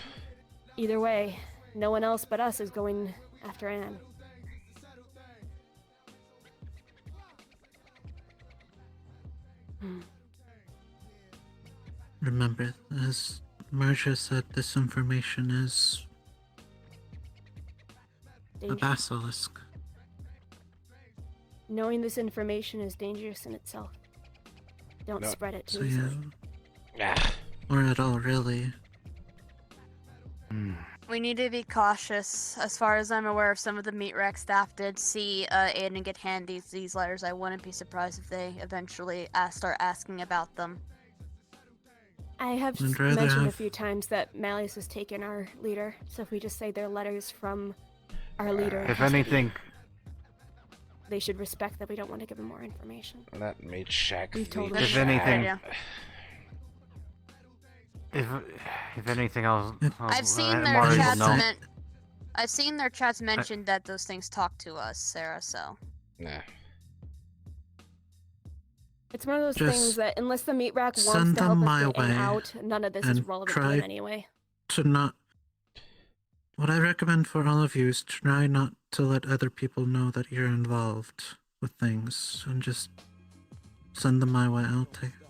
either way, no one else but us is going after Anne. Remember, as Marcia said, this information is a Dangerous. basilisk. Knowing this information is dangerous in itself. Don't No. spread it too So yeah, easily. Ah, or at all, really. We need to be cautious. As far as I'm aware, if some of the meat rack staff did see Aiden get handed these letters, I wouldn't be surprised if they eventually start asking about them. I have mentioned a few times that Malleus has taken our leader, so if we just say they're letters from our leader, if anything, they should respect that we don't want to give them more information. Let me check. If anything, if anything, I've seen their chats mentioned that those things talk to us, Sarah. So. Nah. It's one of those things that unless the meat rack wants to help us get in out, none of this is relevant to them anyway. What I recommend for all of you is try not to let other people know that you're involved with things, and just send them my way.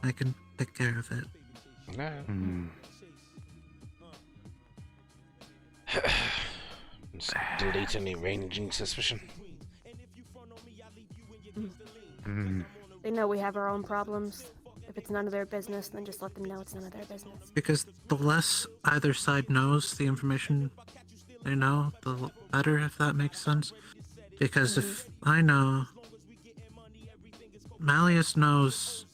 I can take care of it. No. Just delete any ranging suspicion. They know we have our own problems. If it's none of their business, then just let them know it's none of their business. Because the less either side knows the information they know, the better, if that makes sense. Because if I know, Malleus knows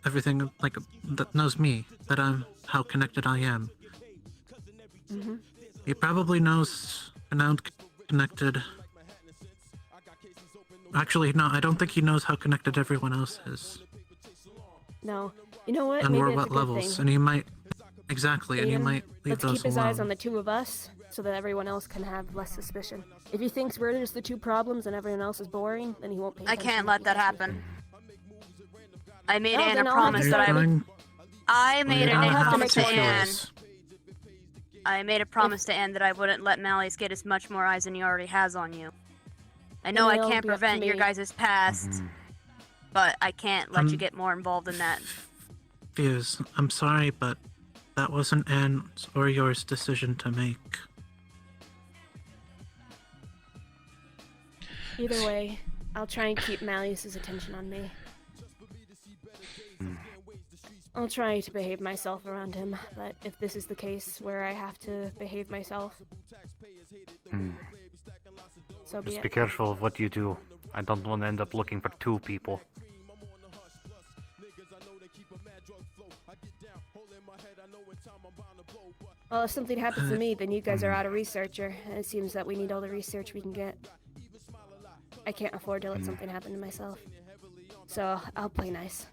everything, like, that knows me, that how connected I am. He probably knows how connected. Actually, no, I don't think he knows how connected everyone else is. No. You know what? And Maybe what levels. And he might... Exactly, and he might leave those alone. Let's keep his eyes on the two of us, so that everyone else can have less suspicion. If he thinks we're just the two problems and everyone else is boring, then he won't pay attention. I can't let that happen. I made Anne a promise that I would... I made a promise to Anne. I made a promise to Anne that I wouldn't let Malleus get as much more eyes than he already has on you. I know I can't prevent your guys' past, but I can't let you get more involved in that. Fuse, I'm sorry, but that wasn't Anne's or yours decision to make. Either way, I'll try and keep Malleus's attention on me. I'll try to behave myself around him, but if this is the case where I have to behave myself, so be it. Just be careful of what you do. I don't want to end up looking for two people. Well, if something happens to me, then you guys are out of researcher, and it seems that we need all the research we can get. I can't afford to let something happen to myself. So, I'll play nice.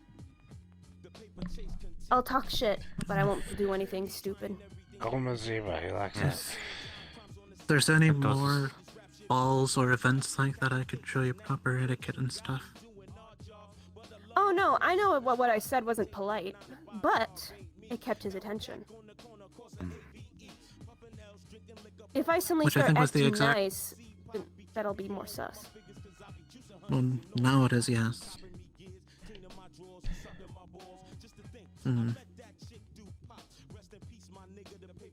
I'll talk shit, but I won't do anything stupid. If there's any more balls or events like that, I could show you proper etiquette and stuff. Oh no, I know what I said wasn't polite, but it kept his attention. If I suddenly start acting nice, then that'll be more sus. Well, now it is, yes.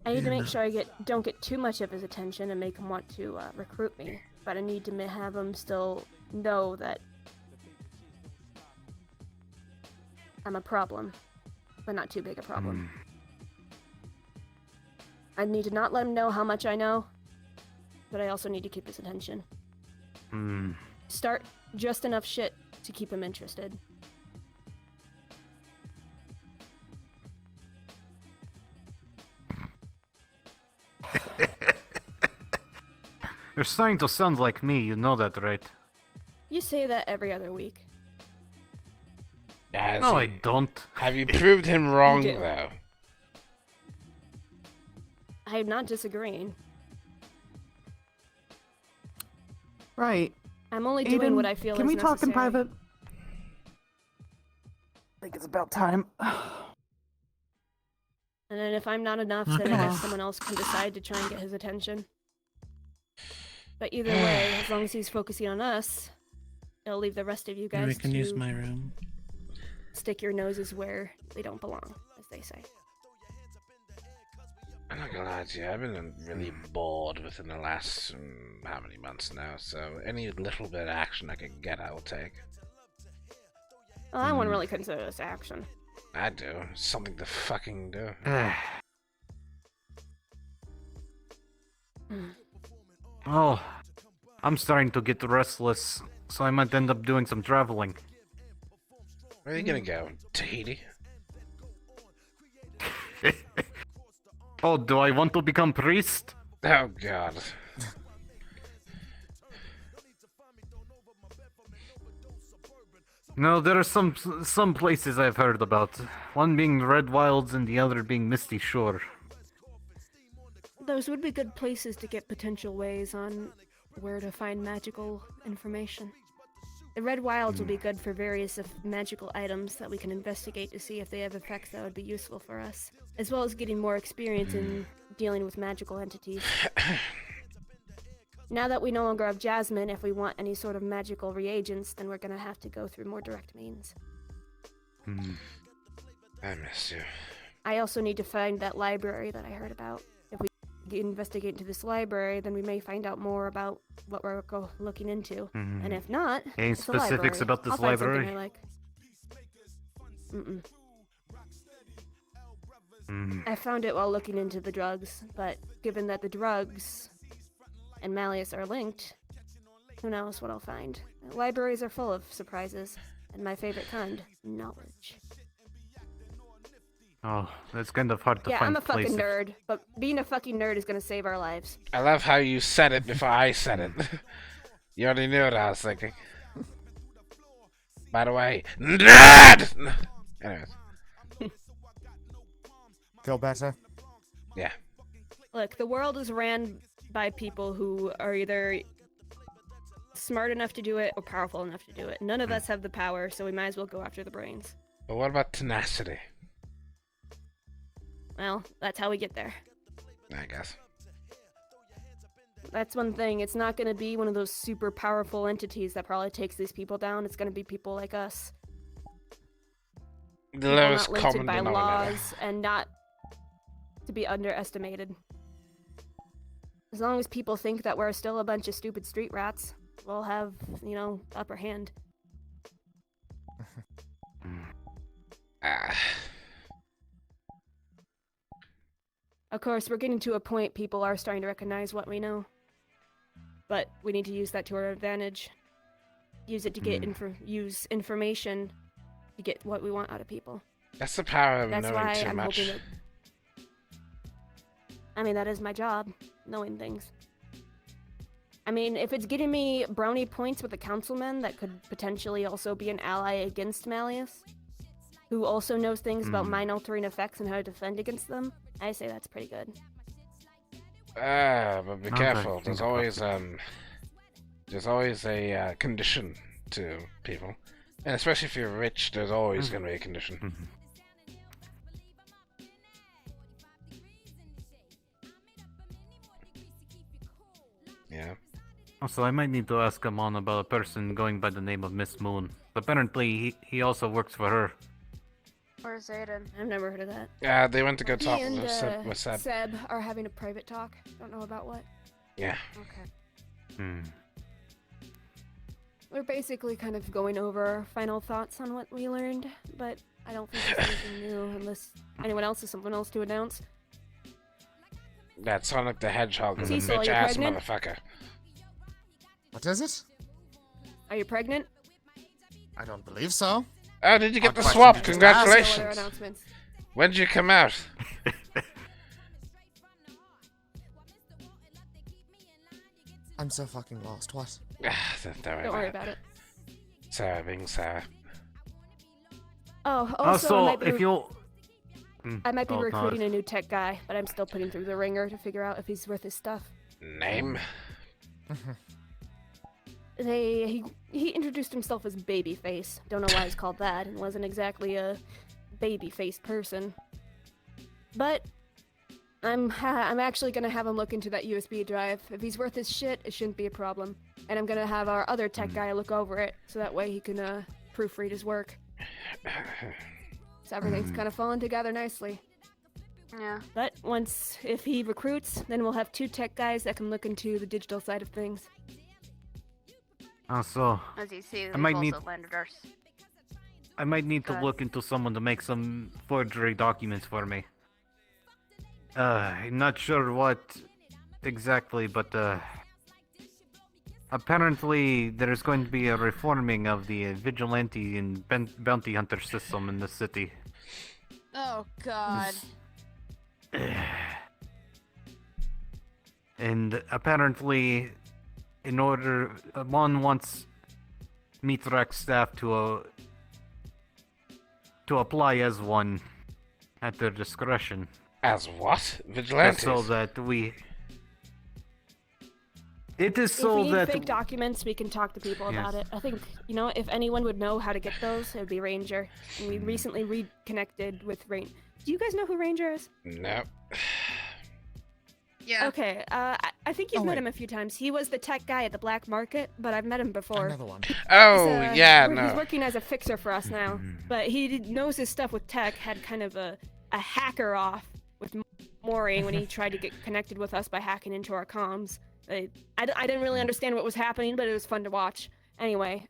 I need to make sure I don't get too much of his attention and make him want to recruit me, but I need to have him still know that I'm a problem, but not too big a problem. I need to not let him know how much I know, but I also need to keep his attention. Start just enough shit to keep him interested. You're starting to sound like me, you know that, right? You say that every other week. No, I don't. Have you proved him wrong, though? I'm not disagreeing. Right. I'm only doing what I feel is necessary. Can we talk in private? I think it's about time. And then if I'm not enough, then I guess someone else can decide to try and get his attention. But either way, as long as he's focusing on us, it'll leave the rest of you guys We can use my room. Stick your noses where they don't belong, as they say. I'm not gonna lie to you, I've been really bored within the last, how many months now, so any little bit of action I can get, I will take. Well, I wouldn't really consider this action. I do. Something to fucking do. Oh, I'm starting to get restless, so I might end up doing some traveling. Where are you gonna go? Tahiti? Oh, do I want to become priest? Oh god. No, there are some places I've heard about. One being Red Wilds and the other being Misty Shore. Those would be good places to get potential ways on where to find magical information. The Red Wilds will be good for various magical items that we can investigate to see if they have effects that would be useful for us, as well as getting more experience in dealing with magical entities. Now that we no longer have Jasmine, if we want any sort of magical reagents, then we're gonna have to go through more direct means. I miss you. I also need to find that library that I heard about. If we investigate into this library, then we may find out more about what we're looking into. And if not, any it's a specifics library. about this I'll find library? something I like. I found it while looking into the drugs, but given that the drugs and Malleus are linked, who knows what I'll find. Libraries are full of surprises, and my favorite kind, knowledge. Oh, that's kind of hard to Yeah, find I'm a fucking places. nerd, but being a fucking nerd is gonna save our lives. I love how you said it before I said it. You already knew what I was thinking. By the way, nerd! Anyways. Feel better? Yeah. Look, the world is ran by people who are either smart enough to do it or powerful enough to do it. None of us have the power, so we might as well go after the brains. But what about tenacity? Well, that's how we get there. I guess. That's one thing. It's not going to be one of those super powerful entities that probably takes these people down. It's going to be people like us. The People lowest not limited common by denominator. laws and not to be underestimated. As long as people think that we're still a bunch of stupid street rats, we'll have, upper hand. Of course, we're getting to a point people are starting to recognize what we know. But we need to use that to our advantage. Use it to get use information to get what we want out of people. That's the power of That's knowing why too I'm much. hoping that... I mean, that is my job, knowing things. I mean, if it's getting me brownie points with a councilman that could potentially also be an ally against Malleus, who also knows things about mind-altering effects and how to defend against them, I say that's pretty good. But be careful. There's always a condition to people, and especially if you're rich, there's always going to be a condition. Yeah. Also, I might need to ask Amon about a person going by the name of Miss Moon. Apparently, he also works for her. Where's Aiden? I've never heard of that. Yeah, they went to go He talk and with Seb. Seb are having a private talk. Don't know about what. Yeah. Okay. We're basically kind of going over our final thoughts on what we learned, but I don't think there's anything new unless anyone else has something else to announce. That Sonic the Hedgehog is a Cecil, are you bitch-ass pregnant? motherfucker. What is it? Are you pregnant? I don't believe so. Oh, did you get Odd the question swap? to just No other Congratulations. announcements. When did you come out? I'm so fucking lost. What? Don't worry about it. Sarah being Sarah. Oh, also, I might be Oh, recruiting God. a new tech guy, but I'm still putting through the ringer to figure out if he's worth his stuff. Name? He introduced himself as Babyface. Don't know why he's called that, and wasn't exactly a baby-faced person. But I'm actually gonna have him look into that USB drive. If he's worth his shit, it shouldn't be a problem. And I'm gonna have our other tech guy look over it, so that way he can proofread his work. So everything's kind of falling together nicely. Yeah. But if he recruits, then we'll have 2 tech guys that can look into the digital side of things. Also, As you see, I we've might also need- landed our... I might need to Good. look into someone to make some forgery documents for me. I'm not sure what exactly, but apparently there's going to be a reforming of the vigilante and bounty hunter system in the city. Oh God. And apparently, in order, one wants Mithrax staff to apply as one at their discretion. As what? Vigilantes? So that we. It is so if we that. need fake documents, we can talk to people about it. I think, if anyone would know how to get those, it would be Ranger. And we recently reconnected with Ranger. Do you guys know who Ranger is? No. Yeah. Okay, I think you've met him a few times. He was the tech guy at the black market, but I've met him before. Another one. Oh, yeah, no. He's working as a fixer for us now, but he knows his stuff with tech, had kind of a hacker off with Maury when he tried to get connected with us by hacking into our comms. I didn't really understand what was happening, but it was fun to watch. Anyway,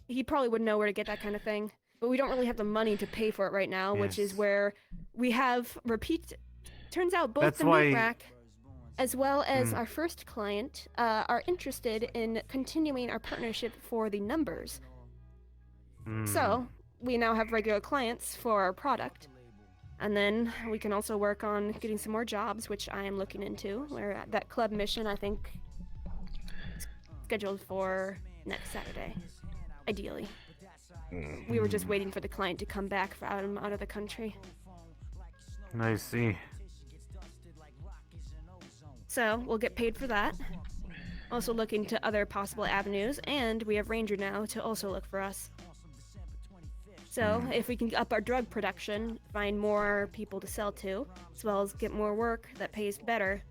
he probably would know where to get that kind of thing, but we don't really have the money to pay for it right now, which is where we have repeat. Turns out both the meat rack as well as our first client are interested in continuing our partnership for the numbers. So we now have regular clients for our product. And then we can also work on getting some more jobs, which I am looking into. We're at that club mission, I think, scheduled for next Saturday, ideally. We were just waiting for the client to come back out of the country. I see. So we'll get paid for that. Also looking to other possible avenues, and we have Ranger now to also look for us. So if we can up our drug production, find more people to sell to, as well as get more work that pays better,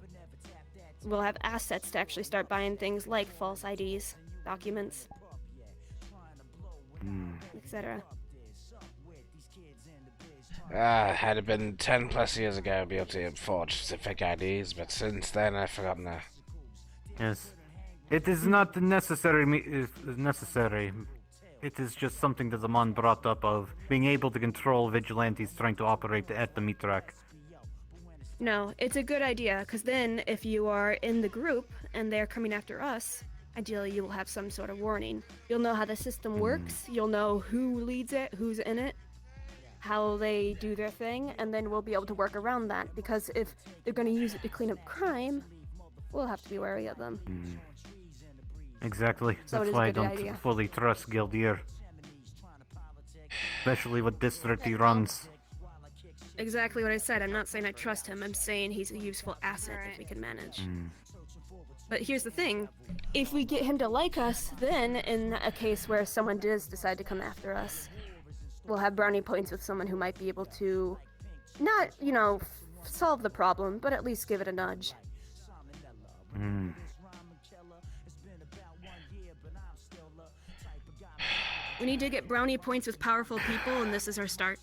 we'll have assets to actually start buying things like false IDs, documents, etc. Had it been 10 plus years ago, I'd be able to forge specific IDs, but since then I've forgotten that. Yes. It is not necessary. It is just something that Zaman brought up of being able to control vigilantes trying to operate at the meat rack. No, it's a good idea, because then if you are in the group and they're coming after us, ideally you will have some sort of warning. You'll know how the system works, you'll know who leads it, who's in it, how they do their thing, and then we'll be able to work around that, because if they're going to use it to clean up crime, we'll have to be wary of them. Exactly. So that's why I don't fully trust Gildir. Especially with district he runs. Exactly what I said. I'm not saying I trust him. I'm saying he's a useful asset if we can manage. But here's the thing. If we get him to like us, then in a case where someone does decide to come after us, we'll have brownie points with someone who might be able to not, solve the problem, but at least give it a nudge. We need to get brownie points with powerful people, and this is our start.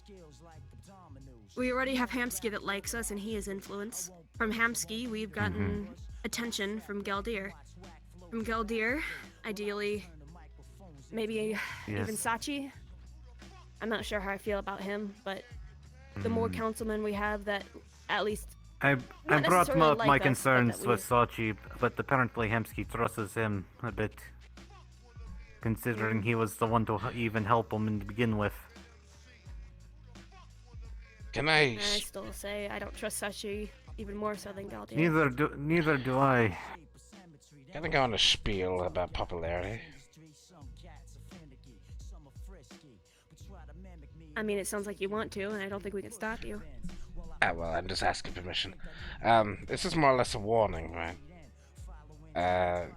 We already have Hamsky that likes us, and he has influence. From Hamsky, we've gotten attention from Galdir. From Galdir, ideally, maybe even Sachi. I'm not sure how I feel about him, but the more councilmen we have that at least... I brought up my concerns with Sachi, but apparently Hamsky trusts him a bit. Considering he was the one to even help him to begin with. Can I still say I don't trust Sachi even more so than Galdir. Neither do I. Can I go on a spiel about popularity? I mean, it sounds like you want to, and I don't think we can stop you. Well, I'm just asking permission. This is more or less a warning, right?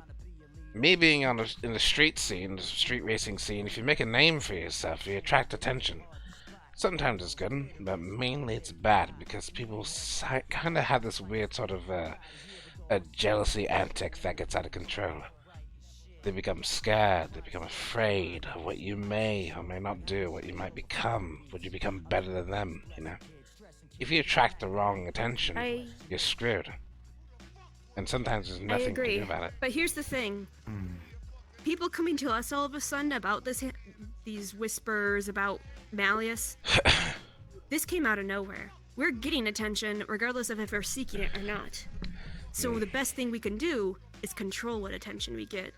Me being in the street scene, the street racing scene, if you make a name for yourself, you attract attention. Sometimes it's good, but mainly it's bad, because people kind of have this weird sort of a jealousy antic that gets out of control. They become scared, they become afraid of what you may or may not do, what you might become. Would you become better than them, If you attract the wrong attention, you're screwed. And sometimes there's nothing to do about it. But here's the thing. People coming to us all of a sudden about these whispers about Malleus, this came out of nowhere. We're getting attention regardless of if we're seeking it or not. So the best thing we can do is control what attention we get.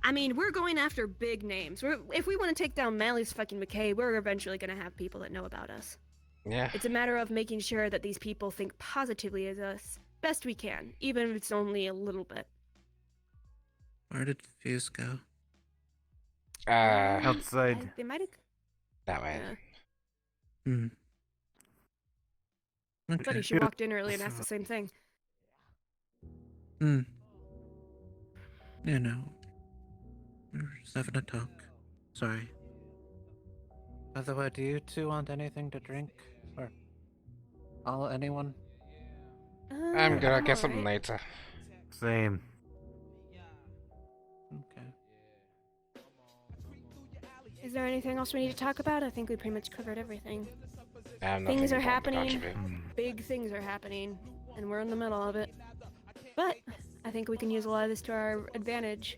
I mean, we're going after big names. If we want to take down Mally's fucking McKay, we're eventually going to have people that know about us. Yeah. It's a matter of making sure that these people think positively as us best we can, even if it's only a little bit. Where did Fuse go? Outside. They might have. That way. Hmm. Okay. Funny, she walked in early and asked the same thing. Hmm. You know, we're just having a talk. Sorry. By the way, do you two want anything to drink? Or anyone? I'm good. I'll get something Alright. later. Same. Okay. Is there anything else we need to talk about? I think we pretty much covered everything. I have Things nothing are important to happening. contribute. Big things are happening, and we're in the middle of it. But I think we can use a lot of this to our advantage.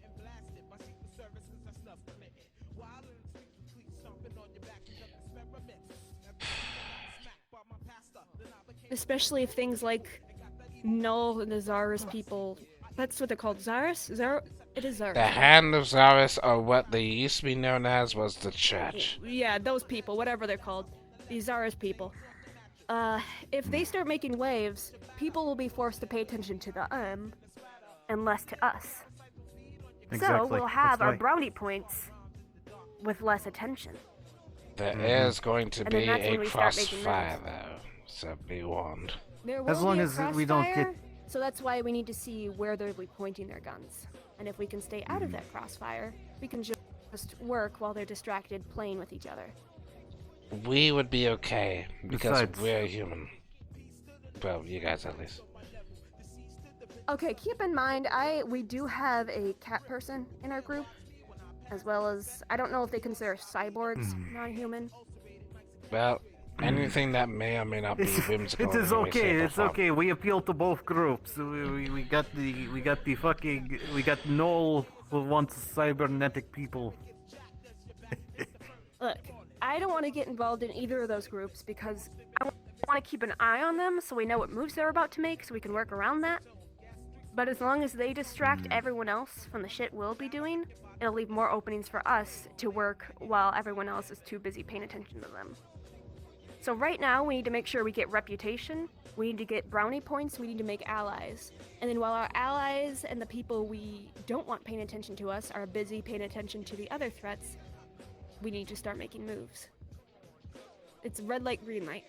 Especially if things like Null and the Zarus people. That's what they're called. Zarus? It is Zarus. The Hand of Zarus, or what they used to be known as, was the Church. Yeah, those people, whatever they're called. These Zarus people. If they start making waves, people will be forced to pay attention to them, and less to us. So Exactly. we'll have That's our right. brownie points with less attention. There is going to And then be that's a when we start making crossfire, moves. though, so be warned. There will As long be a as we don't get- crossfire, so that's why we need to see where they'll be pointing their guns. And if we can stay out of that crossfire, we can just work while they're distracted playing with each other. We would be okay, because Besides- we're human. Well, you guys at least. Okay, keep in mind, we do have a cat person in our group, as well as, I don't know if they consider cyborgs non-human. Well, anything that may or may not be whimsical. It is in any way, okay. shape, or It's form. okay. We appeal to both groups. We got Noel who wants cybernetic people. Look, I don't want to get involved in either of those groups because I want to keep an eye on them so we know what moves they're about to make so we can work around that. But as long as they distract everyone else from the shit we'll be doing, it'll leave more openings for us to work while everyone else is too busy paying attention to them. So right now, we need to make sure we get reputation, we need to get brownie points, we need to make allies. And then while our allies and the people we don't want paying attention to us are busy paying attention to the other threats, we need to start making moves. It's red light, green light.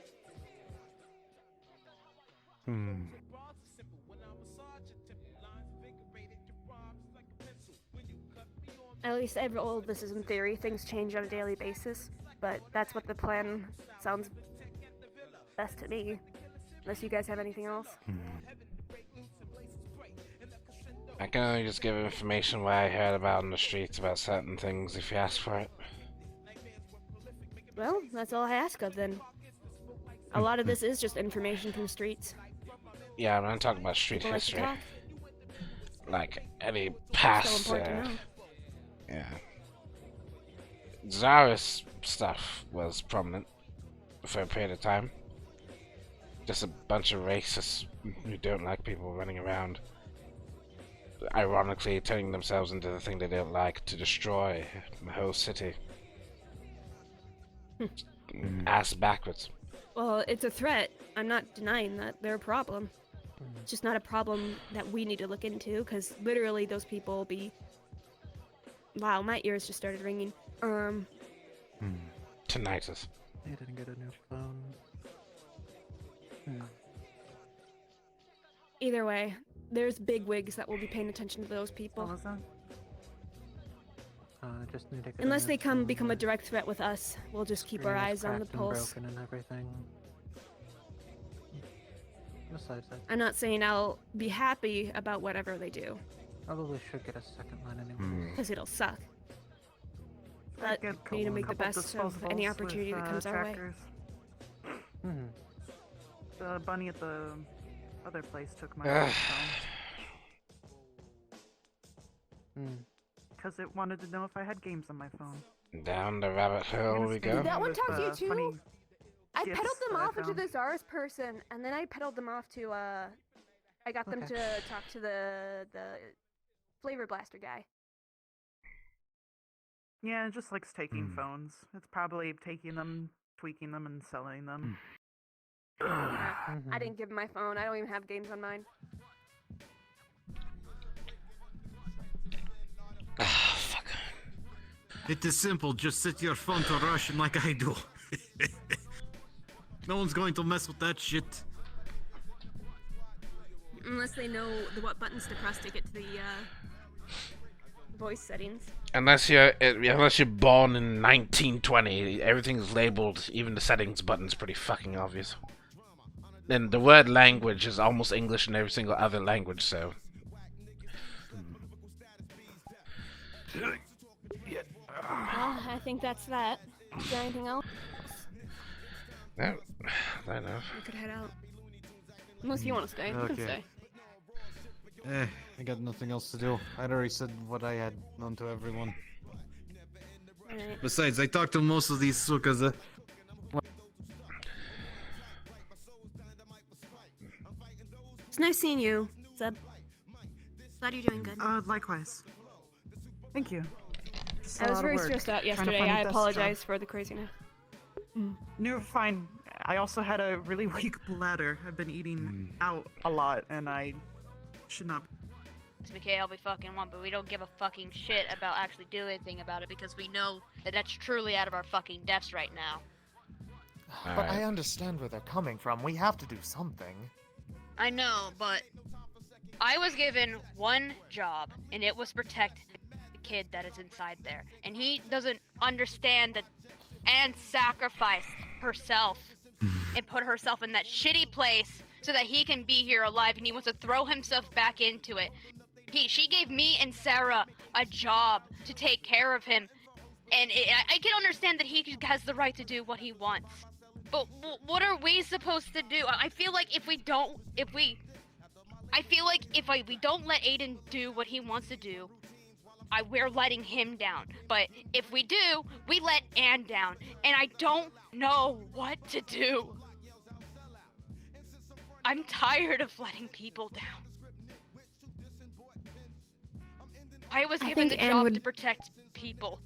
At least all of this is in theory. Things change on a daily basis, but that's what the plan sounds best to me. Unless you guys have anything else. I can only just give information what I heard about in the streets about certain things if you ask for it. Well, that's all I ask of then. A lot of this is just information from the streets. Yeah, I'm not talking about street People like to history. talk. Like any Still past. important to know. Yeah. Zarus stuff was prominent for a period of time. Just a bunch of racists who don't like people running around, ironically turning themselves into the thing they don't like to destroy the whole city. Ass backwards. Well, it's a threat. I'm not denying that they're a problem. It's just not a problem that we need to look into, because literally those people will be... Wow, my ears just started ringing. Tinnitus. I didn't get a new phone. Either way, there's big wigs that will be paying attention to those What people. was that? I just need to get a Unless new they phone. become a direct threat with us, we'll just keep our Screen is eyes on the cracked and pulse. broken and everything. Besides that, I'm not saying I'll be happy about whatever they do, probably should get a second line anyway. because it'll suck. I But get we need to a make the couple best of any disposables opportunity with, that comes our way. trackers. Hmm. The bunny at the other place took my Ugh. phone because it wanted to know if I had games on my phone. Down the rabbit hole we go. Did that one With, talk to you too? funny I gifts peddled them that I off into found. the Czar's person, and then I peddled them off to I got them to talk to the flavor blaster guy. Yeah, it just likes taking Hmm. phones. It's probably taking them, tweaking them, and selling them. I didn't give him my phone. I don't even have games on mine. Ah, fuck. It is simple. Just set your phone to Russian like I do. No one's going to mess with that shit. Unless they know what buttons to press to get to the voice settings. Unless you're born in 1920, everything's labeled. Even the settings button's pretty fucking obvious. And the word language is almost English in every single other language, so. Well, I think that's that. Is there anything else? No, I know. We could head out. Unless you want to stay, you can stay. I got nothing else to do. I'd already said what I had known to everyone. Alright. Besides, I talked to most of these sukas. It's nice seeing you, Zeb. Glad you're doing good. Likewise. Thank you. It's a I was lot of very work stressed out trying to yesterday. find a I desk apologize job. for the craziness. You're fine. I also had a really weak bladder. I've been eating out a lot, and I should not. McKay, all we fucking want, but we don't give a fucking shit about actually doing anything about it because we know that that's truly out of our fucking depths right now. But I understand where they're coming from. We have to do something. I know, but I was given one job, and it was protect the kid that is inside there. And he doesn't understand that Anne sacrificed herself and put herself in that shitty place so that he can be here alive, and he wants to throw himself back into it. She gave me and Sarah a job to take care of him, and I can understand that he has the right to do what he wants. But what are we supposed to do? I feel like if we don't let Aiden do what he wants to do, we're letting him down. But if we do, we let Anne down, and I don't know what to do. I'm tired of letting people down. I was given the job to protect people.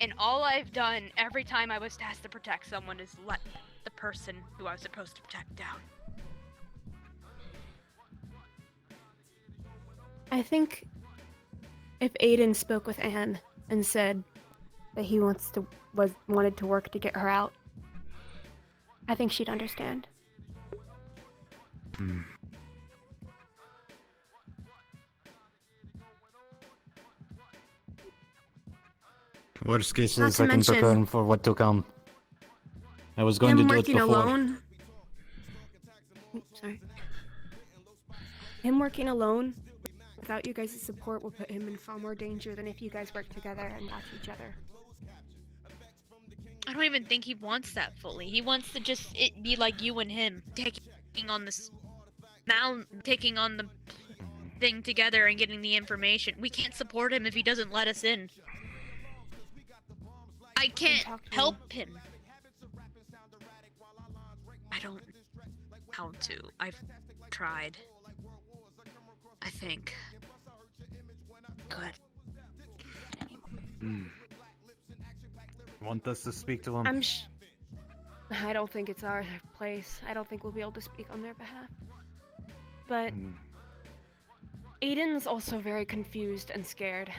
And all I've done every time I was tasked to protect someone is let the person who I was supposed to protect down. I think if Aiden spoke with Anne and said that he wanted to work to get her out, I think she'd understand. Worst case Not is to I can mention prepare him for what to come. I was going to Him do it working before. alone. Sorry. Him working alone without you guys' support will put him in far more danger than if you guys work together and watch each other. I don't even think he wants that fully. He wants to just be like you and him, taking on the thing together and getting the information. We can't support him if he doesn't let us in. I can't help him. I don't know how to. I've tried. I think. Good. Want us to speak to him? I don't think it's our place. I don't think we'll be able to speak on their behalf. But Aiden's also very confused and scared.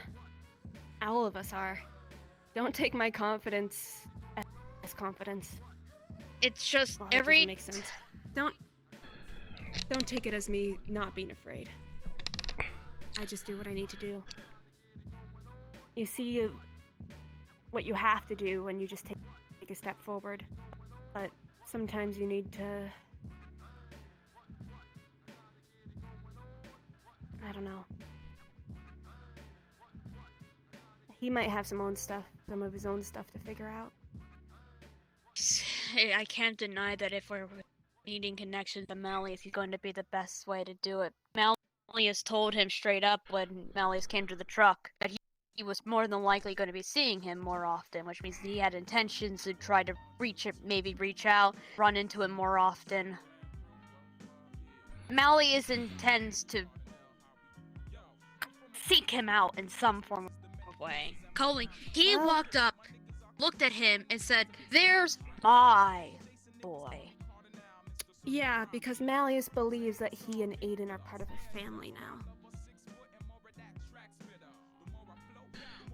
All of us are. Don't take my confidence as confidence. It's just That doesn't make sense. Don't take it as me not being afraid. I just do what I need to do. You see what you have to do when you just take a step forward. But sometimes you need to... I don't know. He might have some of his own stuff to figure out. I can't deny that if we're needing connections to Malleus, he's going to be the best way to do it. Malleus told him straight up when Malleus came to the truck that he was more than likely going to be seeing him more often, which means he had intentions to try to maybe reach out, run into him more often. Malleus intends to seek him out in some form of way. Coley, he walked up, looked at him, and said, "There's my boy." Yeah, because Malleus believes that he and Aiden are part of a family now.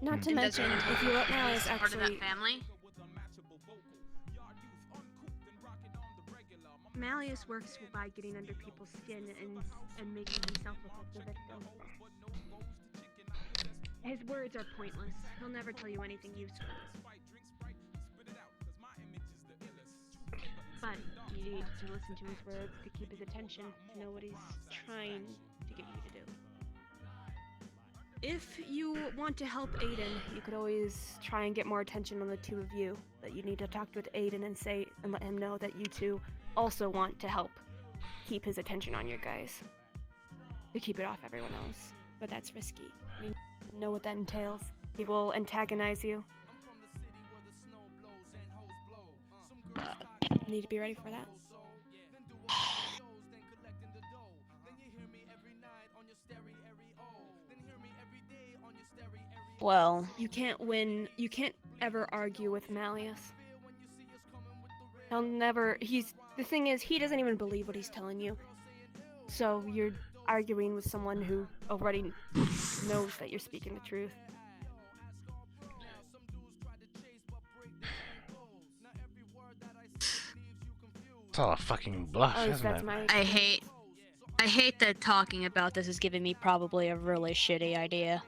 Not to mention, if you let Malleus part of that actually... family? Malleus works by getting under people's skin and making himself look like the victim. His words are pointless. He'll never tell you anything useful. But you need to listen to his words to keep his attention, to know what he's trying to get you to do. If you want to help Aiden, you could always try and get more attention on the two of you. But you need to talk with Aiden and let him know that you two also want to help keep his attention on your guys. To keep it off everyone else. But that's risky. You know what that entails. He will antagonize you. Need to be ready for that. Well, You can't win. You can't ever argue with Malleus. He'll never. The thing is, he doesn't even believe what he's telling you. So you're arguing with someone who already knows that you're speaking the truth. It's all a fucking bluff, isn't it? I hate that talking about this is giving me probably a really shitty idea.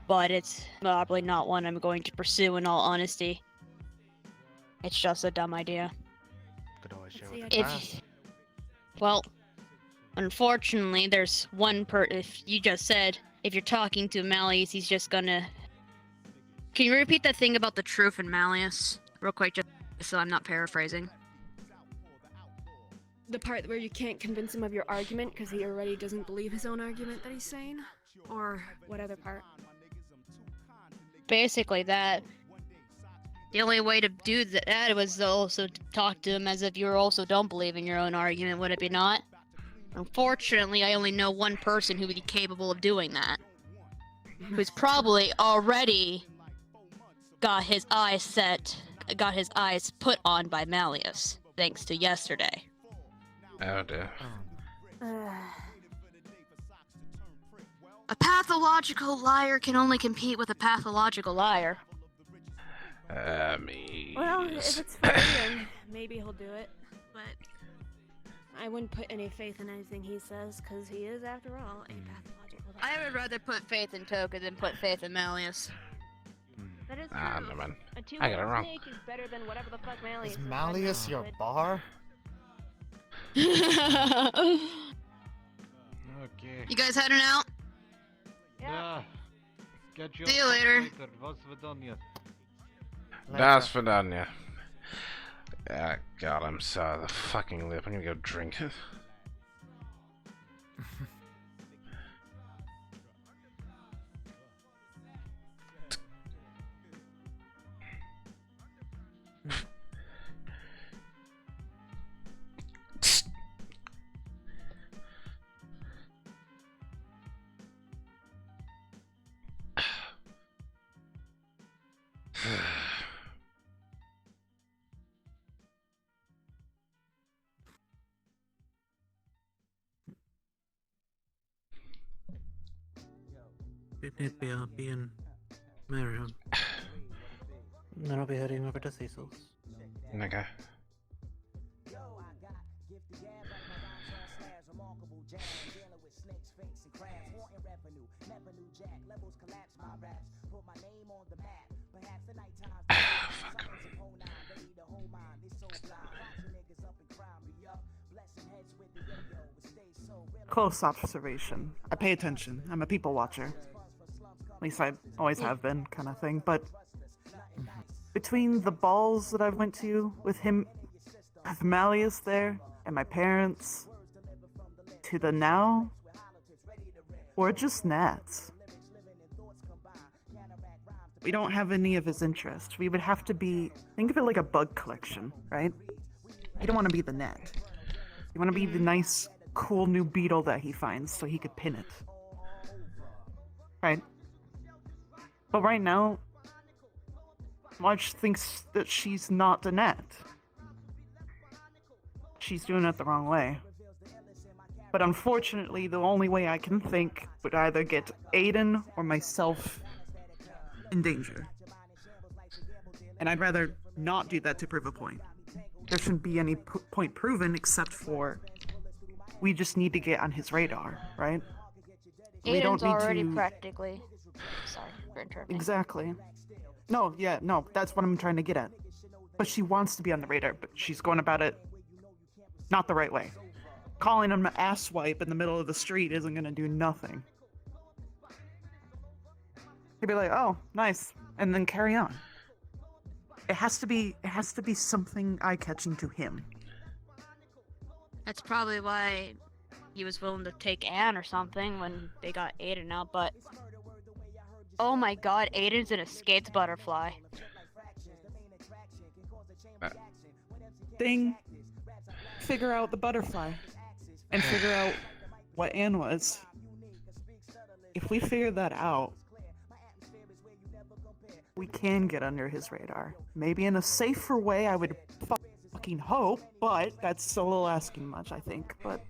But it's probably not one I'm going to pursue in all honesty. It's just a dumb idea. Could always share with the class. Well, unfortunately, there's one if you just said, if you're talking to Malleus, he's just gonna... Can you repeat that thing about the truth in Malleus? Real quick, just so I'm not paraphrasing. The part where you can't convince him of your argument because he already doesn't believe his own argument that he's saying? Or what other part? Basically that. The only way to do that was to also talk to him as if you also don't believe in your own argument, would it be not? Unfortunately, I only know one person who would be capable of doing that. Who's probably already got his eyes put on by Malleus, thanks to yesterday. Oh dear. A pathological liar can only compete with a pathological liar. Well, if it's for Aiden, maybe he'll do it. But I wouldn't put any faith in anything he says, because he is, after all, a pathological liar. I would rather put faith in Toka than put faith in Malleus. That is true. No, man. A I got it wrong. snake is better than whatever the fuck Malleus Is is Malleus right now, your but- bar? Okay. You guys heading out? Yeah. Get your See you later. Was vidanya. Das Vidanya. Ah, God, I'm sorry. The fucking lip. I'm gonna go drink it. It be Abby and Miriam. Then I'll be heading over to Cecil's. Okay. Fuck. Close observation. I pay attention. I'm a people watcher. At least I always have been, kind of thing. But between the balls that I went to with him, with Malleus there, and my parents, to the now, or just Nats. we don't have any of his interest. We would have to be, think of it like a bug collection, right? You don't want to be the net. You want to be the nice, cool new beetle that he finds so he could pin it. Right? But right now, Marge thinks that she's not the net. She's doing it the wrong way. But unfortunately, the only way I can think would either get Aiden or myself in danger. And I'd rather not do that to prove a point. There shouldn't be any point proven except for we just need to get on his radar, right? We don't Aiden's need already to... practically. Sorry for interrupting. Exactly. No, that's what I'm trying to get at. But she wants to be on the radar, but she's going about it not the right way. Calling him an asswipe in the middle of the street isn't gonna do nothing. He'd be like, "Oh, nice," and then carry on. It has to be something eye-catching to him. That's probably why he was willing to take Anne or something when they got Aiden out, but... Oh my god, Aiden's an escaped butterfly. Figure out the butterfly. And figure out what Anne was. If we figure that out, we can get under his radar. Maybe in a safer way, I would fucking hope, but that's a little asking much, I think. But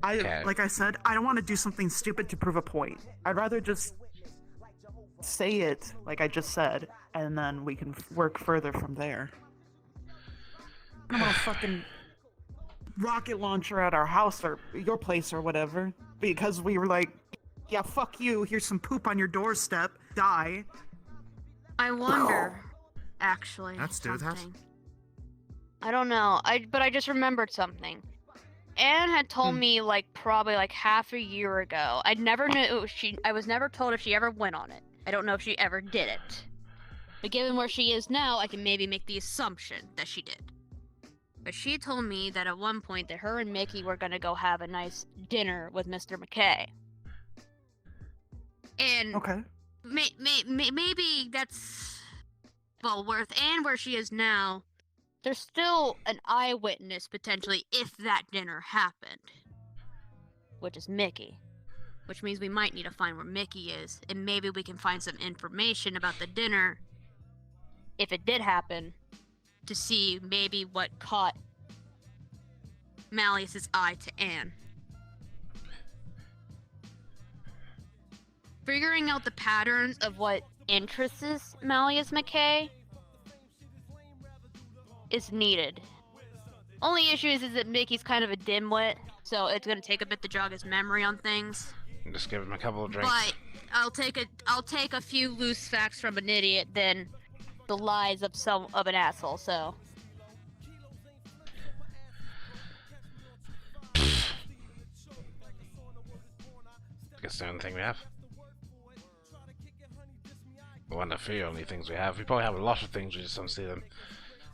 like I said, I don't want to do something stupid to prove a point. I'd rather just say it like I just said, and then we can work further from there. I'm gonna fucking rocket launcher at our house or your place or whatever because we were like, yeah, fuck you, here's some poop on your doorstep, die. I wonder, actually. That's dude's house? something. I don't know. But I just remembered something. Anne had told me probably half a year ago. I was never told if she ever went on it. I don't know if she ever did it. But given where she is now, I can maybe make the assumption that she did. But she told me that at one point that her and Mickey were gonna go have a nice dinner with Mr. McKay. And okay. Maybe that's where she is now. There's still an eyewitness potentially if that dinner happened, which is Mickey. Which means we might need to find where Mickey is, and maybe we can find some information about the dinner if it did happen, to see maybe what caught Malleus's eye to Anne. Figuring out the patterns of what interests Malleus McKay is needed. Only issue is that Mickey's kind of a dimwit, so it's gonna take a bit to jog his memory on things. Just give him a couple of drinks. But I'll take a few loose facts from an idiot than the lies of an asshole. So. I guess the only thing we have. One of the only things we have. We probably have a lot of things, we just don't see them.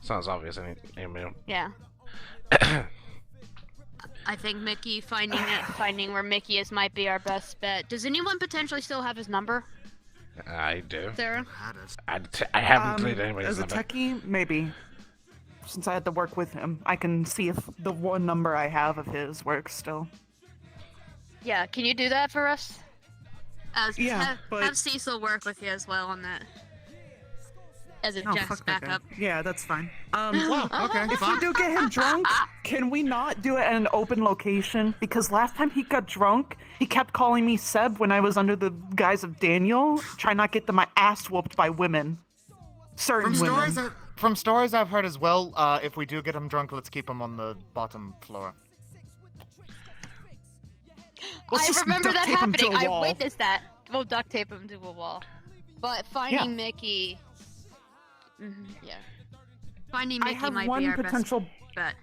Sounds obvious, anyway. Yeah. I think Mickey finding where Mickey is might be our best bet. Does anyone potentially still have his number? I do. Sarah? I haven't played anybody's as a number. techie, maybe. Since I had to work with him, I can see if the one number I have of his works still. Yeah, can you do that for us? Yeah, have Cecil work with you as well on that. As a Jack's backup. Yeah, that's fine. Well, okay. If you do get him drunk, can we not do it at an open location? Because last time he got drunk, he kept calling me Seb when I was under the guise of Daniel, trying not to get my ass whooped by women. Certain women. From stories I've heard as well, if we do get him drunk, let's keep him on the bottom floor. Let's I remember that happening. I wall. witnessed that. We'll duct tape him to a wall. But finding Mickey... yeah. Finding Mickey might be our best bet.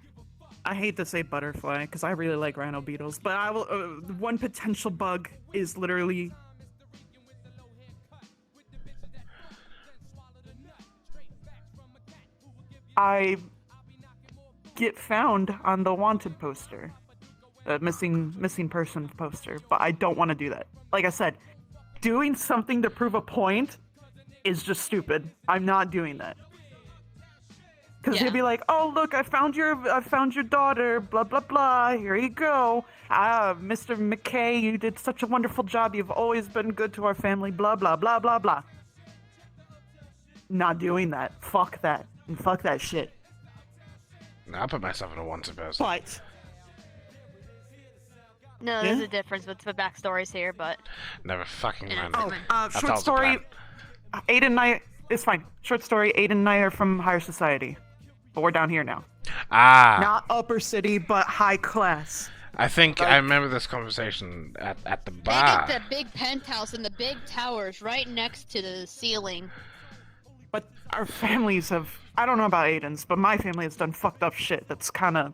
I hate to say butterfly, because I really like rhino beetles, but I will. One potential bug is literally... I get found on the wanted poster. Missing person poster, but I don't want to do that. Like I said, doing something to prove a point is just stupid. I'm not doing that. Because he'd be like, "Oh, look, I found your daughter. Blah blah blah. Here you go. Mr. McKay, you did such a wonderful job. You've always been good to our family. Blah blah blah blah blah." Not doing that. Fuck that. And fuck that shit. I'll put myself in a wanted person. But No, there's a difference with the backstories here, but Never fucking mind. short story. Aiden and I. It's fine. Short story. Aiden and I are from higher society, but we're down here now. Not upper city, but high class. I think I remember this conversation at the bar. They get the big penthouse and the big towers right next to the ceiling. But our families have. I don't know about Aiden's, but my family has done fucked up shit that's kind of.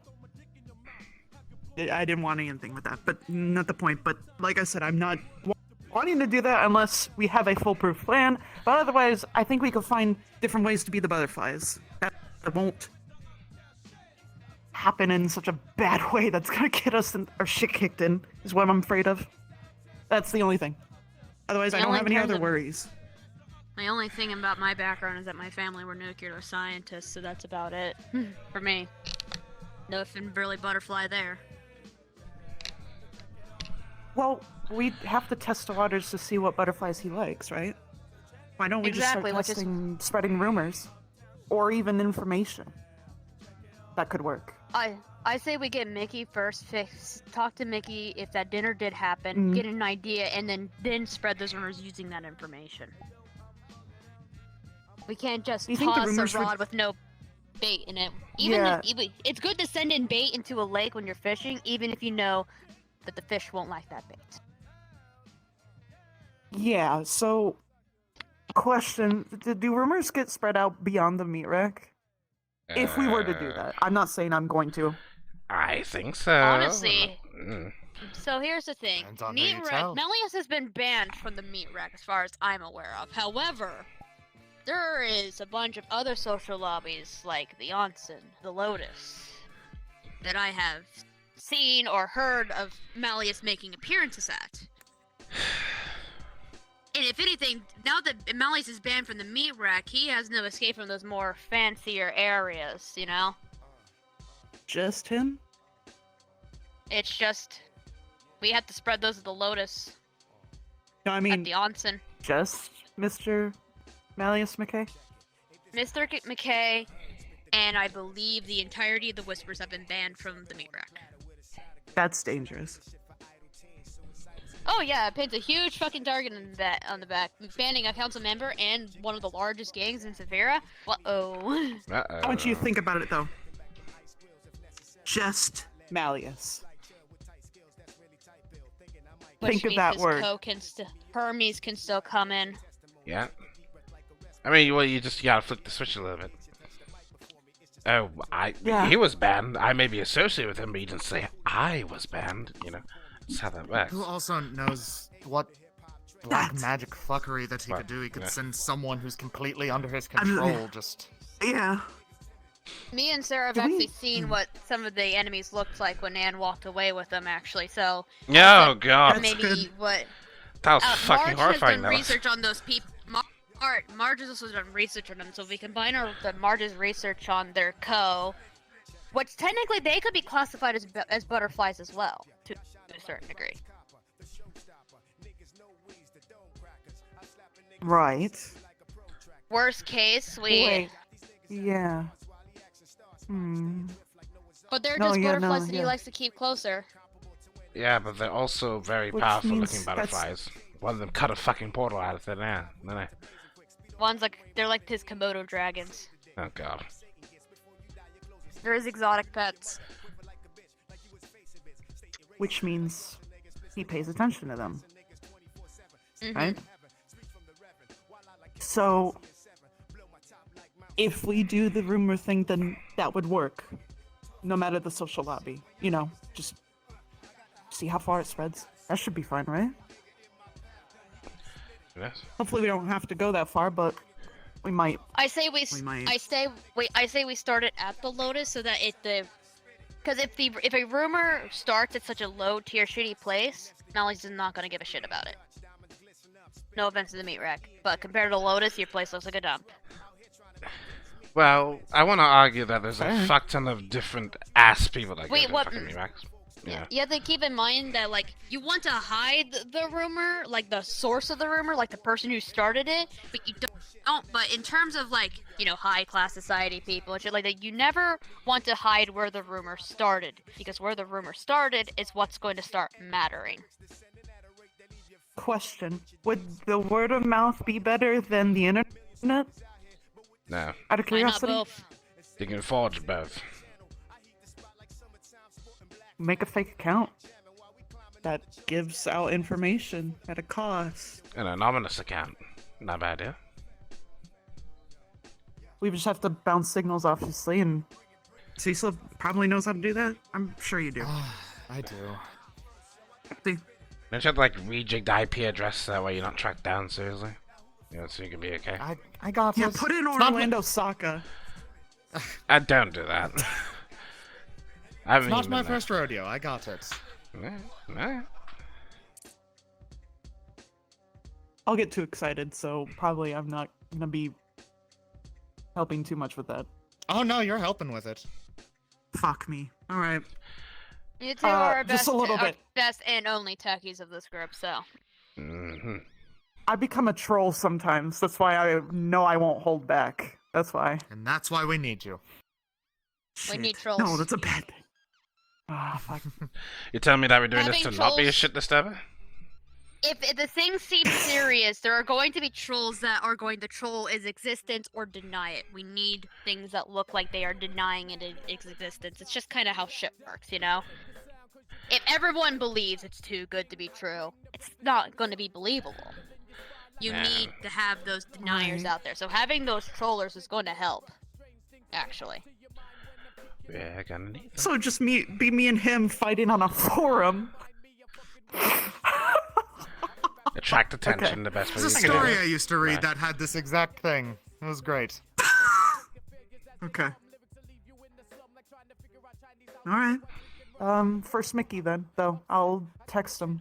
I didn't want anything with that, but not the point. But like I said, I'm not wanting to do that unless we have a foolproof plan. But otherwise, I think we could find different ways to be the butterflies. That won't happen in such a bad way that's gonna get us our shit kicked in, is what I'm afraid of. That's the only thing. Otherwise, I don't have any other worries. My only thing about my background is that my family were nuclear scientists, so that's about it for me. Nothing really butterfly there. Well, we have to test the waters to see what butterflies he likes, right? Why don't we just start testing, spreading rumors, or even information? That could work. I say we get Mickey first, talk to Mickey if that dinner did happen, get an idea, and then spread those rumors using that information. We can't just toss a rod with no bait in it. It's good to send in bait into a lake when you're fishing, even if you know that the fish won't like that bait. Yeah, so question, do rumors get spread out beyond the meat rack? If we were to do that. I'm not saying I'm going to. I think so. Honestly. So here's the thing. Meat rack, Melius has been banned from the meat rack as far as I'm aware of. However, there is a bunch of other social lobbies like the Onsen, the Lotus, that I have seen or heard of Malleus making appearances at. And if anything, now that Malleus is banned from the meat rack, he has no escape from those more fancier areas, you know? Just him? It's just, we have to spread those at the Lotus. No, I mean, at the Onsen. Just Mr. Malleus McKay? Mr. McKay, and I believe the entirety of the Whispers have been banned from the meat rack. That's dangerous. Oh yeah, it paints a huge fucking target on the back. Banning a council member and one of the largest gangs in Severa? Uh-oh. I want you to think about it, though. Just Malleus. Think of that word. Hermes can still come in. Yeah. I mean, well, you just gotta flip the switch a little bit. Oh, he was banned. I may be associated with him, but you didn't say I was banned, you know? That's how that works. Who also knows what black magic fuckery that he could do? He could send someone who's completely under his control, just... Yeah. Me and Sarah have actually seen what some of the enemies looked like when Anne walked away with them, actually, so... Oh, God. Maybe what... That was fucking horrifying, Marge has done research on those people. Marge has also done research on them, so if we combine Marge's research on their which technically they could be classified as butterflies as well, to a certain degree. Right. Worst case, Wait. Yeah. But they're just butterflies that he likes to keep closer. Yeah, but they're also very powerful looking butterflies. One of them cut a fucking portal out of thin air, didn't they? One's they're like his Komodo dragons. Oh god. They're his exotic pets. Which means he pays attention to them. Right? So, if we do the rumor thing, then that would work. No matter the social lobby. You know, just see how far it spreads. That should be fine, right? Yes. Hopefully we don't have to go that far, but we might. I say we start it at the Lotus so that because if a rumor starts at such a low tier shitty place, Mally's is not gonna give a shit about it. No offense to the meat rack, but compared to Lotus, your place looks like a dump. Well, I want to argue that there's a fuck ton of different ass people that go to fucking meat racks. Yeah. You have to keep in mind that, like, you want to hide the rumor, like, the source of the rumor, like, the person who started it, but you don't, but in terms of, like, you know, high-class society people and shit like that, you never want to hide where the rumor started, because where the rumor started is what's going to start mattering. Question. Would the word of mouth be better than the internet? No. Out of curiosity? Why not both? You can forge both. Make a fake account that gives out information at a cost. An anonymous account. Not bad, yeah? We just have to bounce signals, obviously, and Cecil probably knows how to do that. I'm sure you do. I do. Don't you have to, like, rejig the IP address that way you're not tracked down, seriously? Yeah, so you can be okay. I got Yeah, this. put in Orlando Saka. I don't do that. It's not my first rodeo. I got it. Nah. I'll get too excited, so probably I'm not gonna be helping too much with that. Oh no, you're helping with it. Fuck me. All right. You two are just a little bit. best and only techies of this group, so. Mm-hmm. I become a troll sometimes. That's why I know I won't hold back. That's why. And that's why we need you. We need trolls. No, that's a bad thing. Ah, fuck. You telling me that we're doing Having this to not be a trolls- shit disturber? If the thing seems serious, there are going to be trolls that are going to troll its existence or deny it. We need things that look like they are denying its existence. It's just kind of how shit works, you know? If everyone believes it's too good to be true, it's not going to be believable. You need to have those deniers out there. So having those trollers is going to help, actually. Yeah, gonna need them. So just me and him fighting on a forum. Attract attention the best way There's you a can. story I used to read that had this exact thing. It was great. Okay. Alright. First Mickey then, though. I'll text him.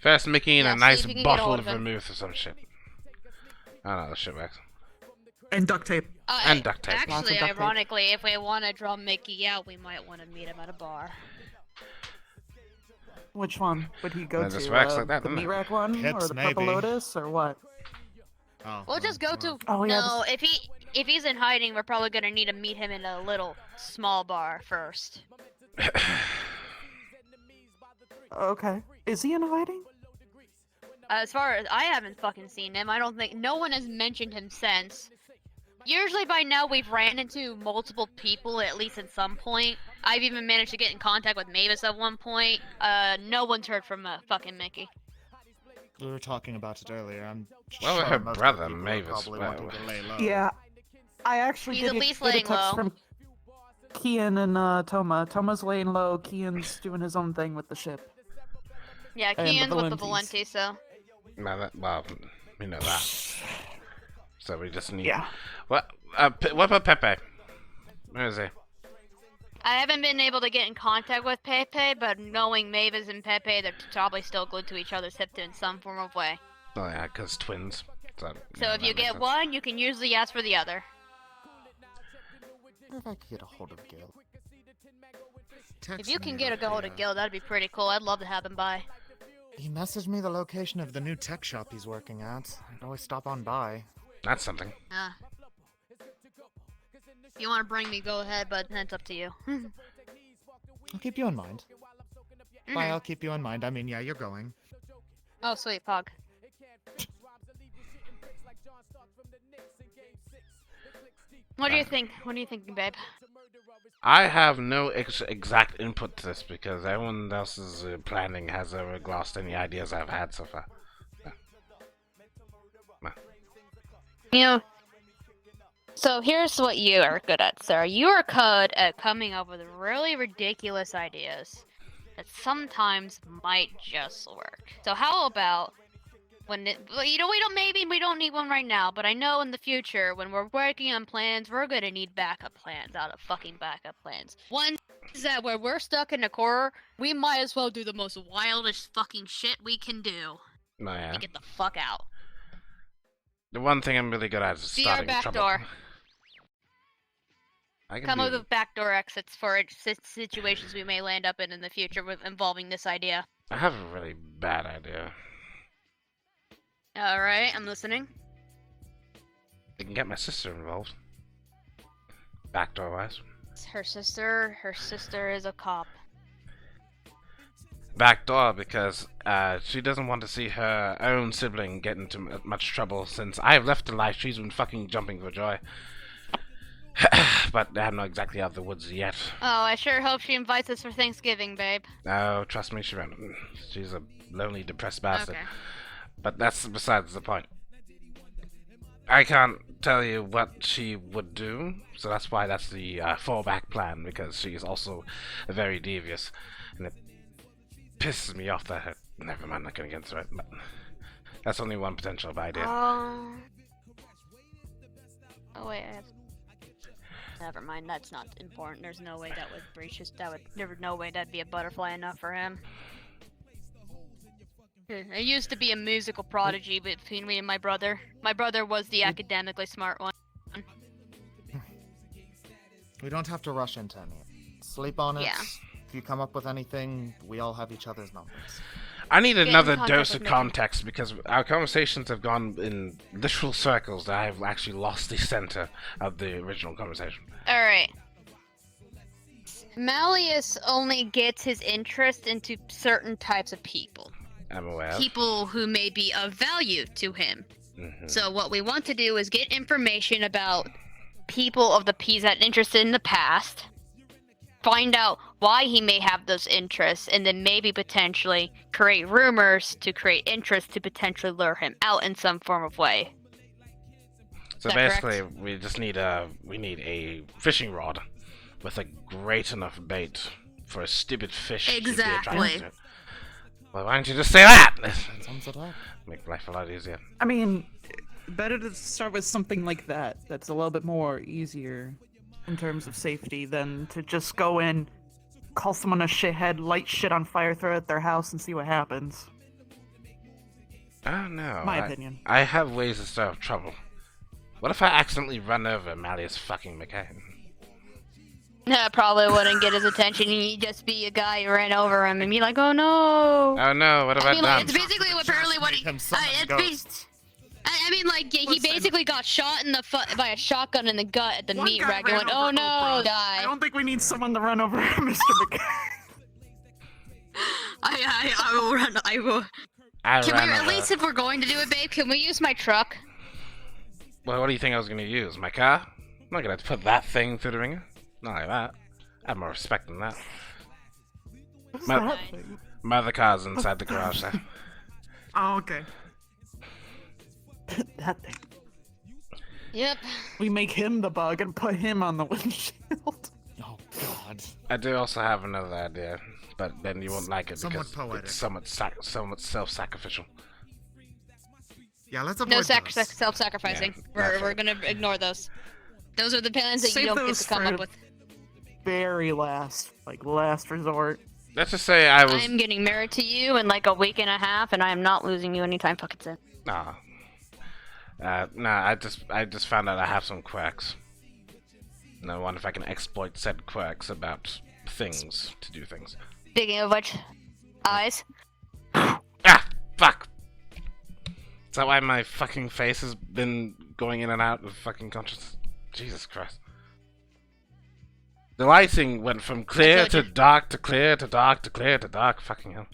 First Mickey and Yeah, a see nice if you can get bottle hold of of him. vermouth or some shit. I don't know, shit works. And duct tape. And duct tape. Lots of Actually, duct tape. ironically, if we want to draw Mickey out, we might want to meet him at a bar. Which one would he go That to? just works like that, the doesn't meat it? rack one? Pips, or the Purple maybe. Lotus? Or what? Oh, We'll just go to. Oh, yeah, No, if he's in hiding, we're probably gonna need to meet him in a little small bar first. Okay. Is he in hiding? As far as I haven't fucking seen him, I don't think no one has mentioned him since. Usually by now we've ran into multiple people at least at some point. I've even managed to get in contact with Mavis at one point. No one's heard from fucking Mickey. We were talking about it earlier. I'm Well, sure her most brother, people are Mavis, probably well. wanting to lay low. Yeah. I actually He's did at least get a laying text low. from Kian and Toma. Toma's laying low. Kian's doing his own thing with the ship. Yeah, And the Kian's with the Valentes. Valenti, so. Well, we know that. So we just need. Yeah. What about Pepe? Where is he? I haven't been able to get in contact with Pepe, but knowing Mavis and Pepe, they're probably still glued to each other's hip in some form of way. Oh yeah, because twins. So So if you get one, you can usually ask for the other. What if I could get a hold of Gil? If you can get a hold of Gil, that'd be pretty cool. I'd love to have him by. He messaged me the location of the new tech shop he's working at. I'd always stop on by. That's something. If you want to bring me, go ahead, but that's up to you. I'll keep you in mind. By I'll keep you in mind, I mean, yeah, you're going. Oh, sweet, Pog. What do you think? What are you thinking, babe? I have no exact input to this because everyone else's planning has overglossed any ideas I've had so far. You know, so here's what you are good at, sir. You are good at coming up with really ridiculous ideas that sometimes might just work. So how about when we don't need one right now, but I know in the future when we're working on plans, we're gonna need backup plans out of fucking backup plans. One is that where we're stuck in a corner, we might as well do the most wildest fucking shit we can do No, yeah. to get the fuck out. The one thing I'm really good at is Be our starting back trouble. door. I can Come do up with backdoor exits for situations we may land up in the future with involving this idea. I have a really bad idea. Alright, I'm listening. I can get my sister involved. Backdoor wise. Her sister is a cop. Backdoor because she doesn't want to see her own sibling get into much trouble since I've left her life. She's been fucking jumping for joy. But I'm not exactly out of the woods yet. Oh, I sure hope she invites us for Thanksgiving, babe. No, trust me, she won't. She's a lonely, depressed bastard. Okay. But that's besides the point. I can't tell you what she would do, so that's why that's the fallback plan, because she's also very devious, and it pisses me off that her... Never mind, not gonna get into it, but that's only one potential idea. Oh wait, never mind, that's not important. There's no way that would breach us. There's no way that'd be a butterfly enough for him. I used to be a musical prodigy between me and my brother. My brother was the academically smart one. We don't have to rush into any. Sleep on it. Yeah. If you come up with anything, we all have each other's numbers. I need another contact dose with of me. context because our conversations have gone in literal circles that I've actually lost the center of the original conversation. Alright. Malleus only gets his interest into certain types of people. I'm aware. People who may be of value to him. Mm-hmm. So what we want to do is get information about people of the P's that interested in the past, find out why he may have those interests, and then maybe potentially create rumors to create interest to potentially lure him out in some form of way. So Is that basically, correct? we just need a fishing rod with a great enough bait for a stupid fish to be Exactly. attracted to it. Well, why don't you just say that? Sums it up. Make life a lot easier. I mean, better to start with something like that. That's a little bit more easier in terms of safety than to just go in, call someone a shithead, light shit on fire, throw it at their house, and see what happens. I don't know. My opinion. I have ways to stir up trouble. What if I accidentally run over Malleus fucking McCain? That probably wouldn't get his attention. He'd just be a guy who ran over him and be like, "Oh no!" Oh no! What have I, I mean, done? like, it's basically apparently what he. Make him summon ghosts. I mean, like, he Listen. basically got shot in the by a shotgun in the gut at the One meat guy rack and ran went, over "Oh no, Oprah. I die!" don't think we need someone to run over Mr. McCain. I will run. I will. I Can we, ran at over. least if we're going to do it, babe, can we use my truck? Well, what do you think I was gonna use? My car? I'm not gonna put that thing through the ringer. Not like that. I have more respect than that. What's My- that thing? My other car's inside the garage there. Oh, okay. That thing. Yep. We make him the bug and put him on the windshield. Oh God. I do also have another idea, but then you won't like it Somewhat because poetic. it's somewhat self-sacrificial. Yeah, let's avoid No those. self-sacrificing. Yeah, we're naturally. gonna ignore those. Those are the plans that Save you don't get those to come for- up with. Very last resort. Let's just say I was. I am getting married to you in like a week and a half, and I am not losing you anytime fucking soon. Nah. I just found out I have some quirks. And I wonder if I can exploit said quirks about things to do things. Speaking of which, eyes. Ah! Fuck! Is that why my fucking face has been going in and out of fucking consciousness? Jesus Christ. The lighting went from clear to dark to clear to dark to clear to dark. Fucking hell.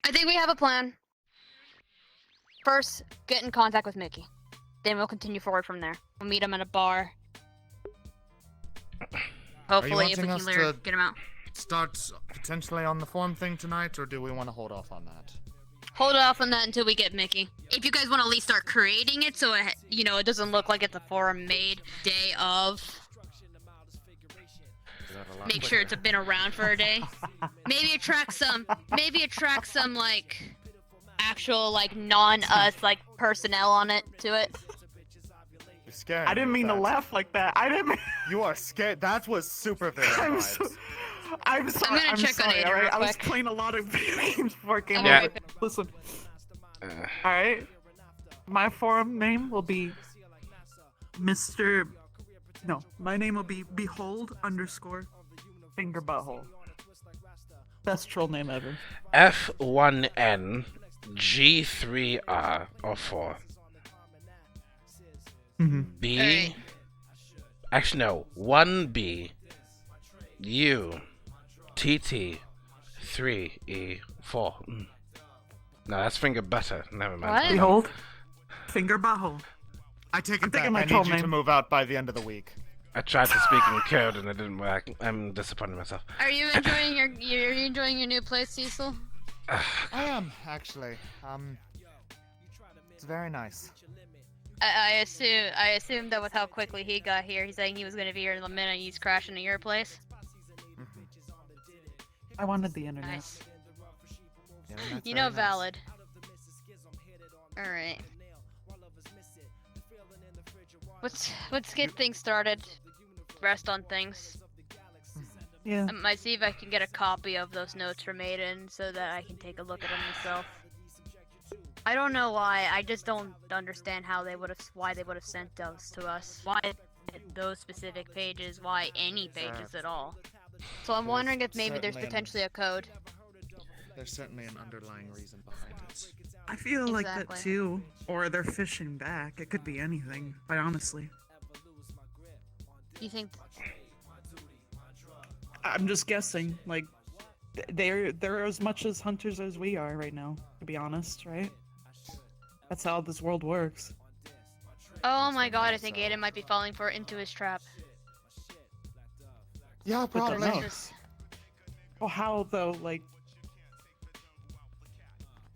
I think we have a plan. First, get in contact with Mickey. Then we'll continue forward from there. We'll meet him at a bar. Hopefully, if we wanting can us lure, to- get him out. Start potentially on the form thing tonight, or do we want to hold off on that? Hold off on that until we get Mickey. If you guys want to at least start creating it, so it, it doesn't look like it's a forum made day of. Is that a lot Make sure quicker? it's been around for a day. Maybe attract some like actual like non-us like personnel on it to it. You're scared. I didn't mean to laugh like that. I didn't mean... You are scared. That was super villain I'm vibes. so... I'm sorry. gonna check on sorry, Aiden all right? real I was quick. playing a lot of video games before it came Yeah. over. Listen. Alright. My forum name will be Mr. No, my name will be Behold _ Finger Butthole. Best troll name ever. F1N G3R or 4. B. Alright. Actually, no. 1B U TT 3E 4. No, that's finger butter. Never mind. What? Behold. Finger Butthole. I take it I'm thinking back. my I troll need you to name. move out by the end of the week. I tried to speak in code and it didn't work. I'm disappointed in myself. Are you enjoying your new place, Cecil? I am, actually. It's very nice. I assume that with how quickly he got here, he's saying he was gonna be here in a minute. He's crashing to your place. I wanted the internet. Nice. The internet's You know, very nice. valid. All right. Let's get things started. Rest on things. Yeah. I might see if I can get a copy of those notes from Aiden so that I can take a look at them myself. I don't know why. I just don't understand why they would have sent those to us. Why those specific pages? Why any pages at all? So I'm wondering if maybe there's Certainly potentially a code. There's certainly an underlying reason behind it. I feel like that Exactly. too. Or they're fishing back. It could be anything, quite honestly. You think? I'm just guessing. Like, they're as much as hunters as we are right now, to be honest, right? That's how this world works. Oh my god! I think Aiden might be falling into his trap. Yeah, With the probably. notes. Well, how though? Like,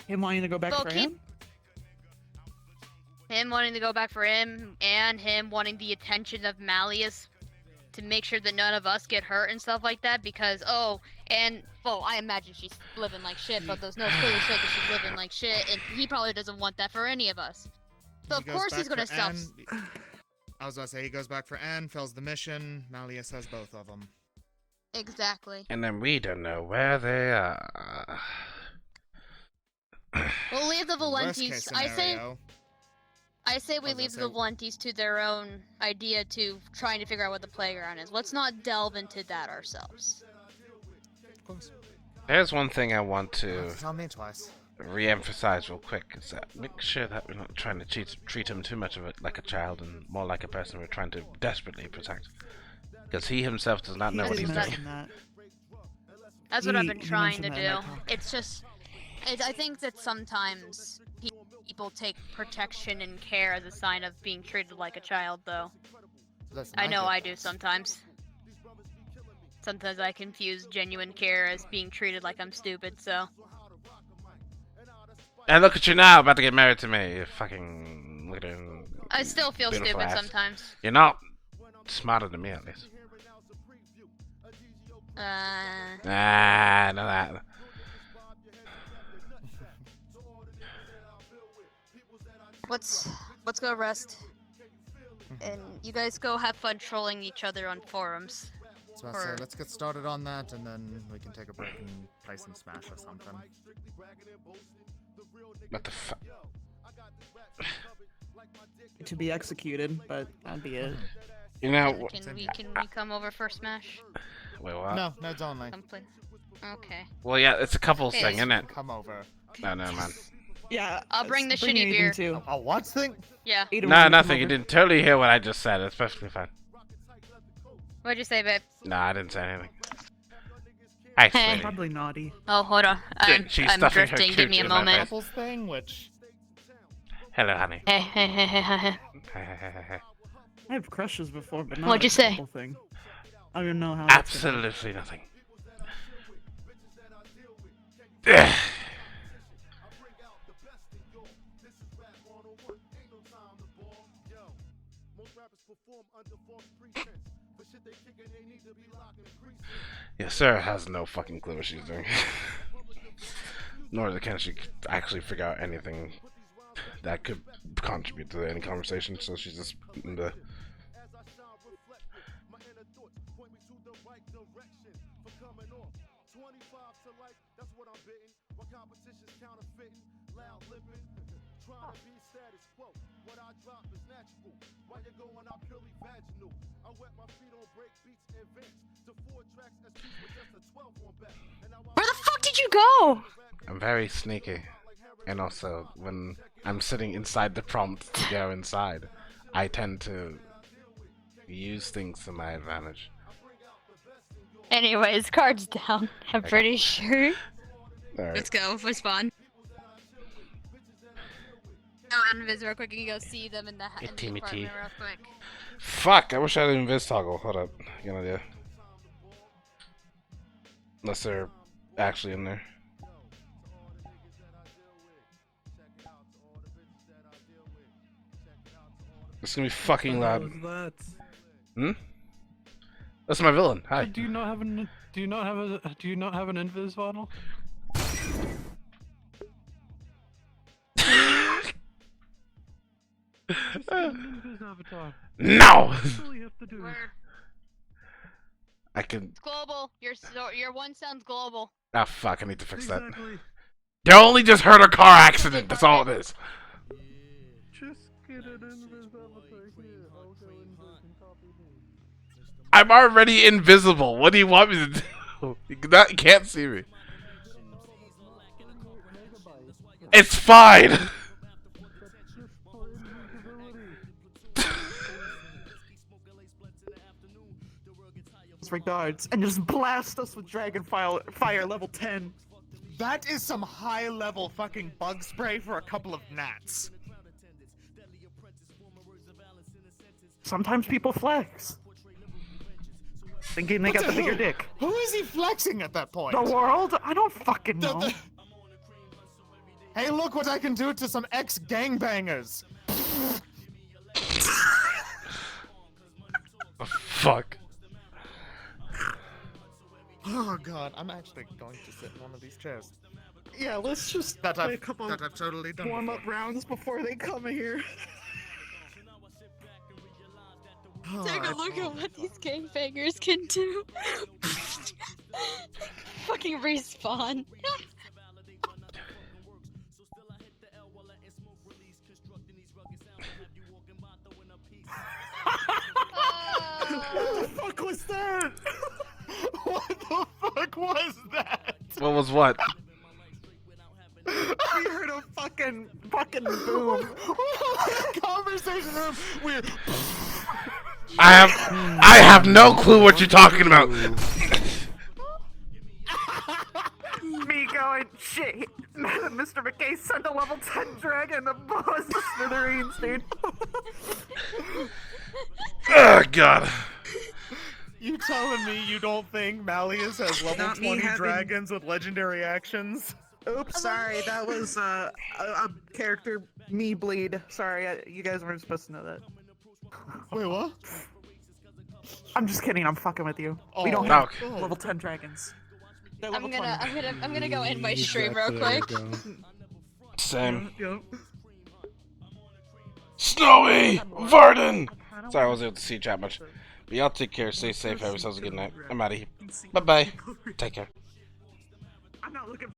him wanting to go back Well, for keep- him? Him wanting to go back for him, and him wanting the attention of Malleus to make sure that none of us get hurt and stuff like that. Because I imagine she's living like shit. But those notes clearly show that she's living like shit, and he probably doesn't want that for any of us. So He of goes course back he's gonna for self. Anne. I was gonna say he goes back for Anne, fails the mission. Malleus has both of them. Exactly. And then we don't know where they are. We'll leave the Worst Valentis. case scenario. I say we I was leave gonna the say- Valentis to their own idea to trying to figure out what the playground is. Let's not delve into that ourselves. Of course. There's one thing I want to Tell me twice. re-emphasize real quick, is that make sure that we're not trying to treat him too much of it like a child and more like a person we're trying to desperately protect. Because he himself does not know He what did he's doing. mention that. That's what I've He- been he trying to mentioned that in do. that talk. It's just, I think that sometimes people take protection and care as a sign of being treated like a child, though. Listen, I know get I do this. sometimes. Sometimes I confuse genuine care as being treated like I'm stupid, so. And look at you now, about to get married to me. You fucking look at him. I still feel Beautiful stupid ass. sometimes. You're not smarter than me, at least. Ah, no that. Let's go rest. And you guys go have fun trolling each other on forums. So I say, let's get started on that, and then we can take a break and play some Smash or something. What the fuck? To be executed, but that'd be it. You know, Can we come over for Smash? wait, what? No, Ned's only. Come play. Okay. Well, yeah, it's a couples Hey, thing, isn't it? Come over. No, no, man. Yeah. I'll bring the bring shitty Aiden beer. Too. A what thing? Yeah. Aiden, will No, you nothing. come You over? didn't totally hear what I just said. It's perfectly fine. What'd you say, babe? No, I didn't say anything. Hi, Hey. sweetie. Probably naughty. Oh, hold on. I'm she's I'm stuffing her drifting. Give cooch me a in my moment. face. Couples thing, which Hello, honey. Hey, hey, hey, hey, hey, hey. I have crushes before, but not What'd a you say? couple Thing. I don't even know how. that's gonna- Absolutely nothing. Ugh. Yeah, Sarah has no fucking clue what she's doing. Nor can she actually figure out anything that could contribute to any conversation, so she's just in the... Where the fuck did you go? I'm very sneaky. And also, when I'm sitting inside the prompt to go inside, I tend to use things to my advantage. Anyways, cards down. I'm pretty sure. Alright. Let's go. For spawn. Go invis real quick and go see them in the apartment real quick. Fuck! I wish I had an invis toggle. Hold up. I got an idea. Unless they're actually in there. It's gonna be fucking loud. Hmm? That's my villain. Hi. Do you not have an invis model? Just get an invis avatar. No. That's all you have to do. I can. It's global. Your one sounds global. Ah, fuck! I need to fix that. They only just heard a car accident. That's all it is. Just get an invis avatar here. I'll go invis and copy me. I'm already invisible. What do you want me to do? You can't see me. It's fine. Regards, and just blast us with dragon fire level 10. That is some high-level fucking bug spray for a couple of gnats. Sometimes people flex. Thinking they got the bigger dick. Who is he flexing at that point? The world? I don't fucking know. Hey, look what I can do to some ex-gangbangers. Oh, fuck. Oh god, I'm actually going to sit in one of these chairs. Yeah, let's just play a couple I've totally done warm-up rounds before they come here. Take a look at what these gangbangers can do. Fucking respawn. What the fuck was that? What the fuck was that? What was what? We heard a fucking boom. Conversation room. We're. I have no clue what you're talking about. Me going, shit. Mr. McKay sent a level 10 dragon to blow us to smithereens, dude. Oh god. You telling me you don't think Malleus has level Not 20 me having- dragons with legendary actions? Oops, sorry, that was a character me bleed. Sorry, you guys weren't supposed to know that. Wait, what? I'm just kidding. I'm fucking with you. Oh, we don't have okay. level 10 dragons. They're level I'm gonna go end my stream real quick. Same. Yep. Snowy! Varden! Sorry, I wasn't able to see chat much. But y'all take care, stay safe, have yourselves a good night. I'm out of here. Bye-bye. Take care. I'm not looking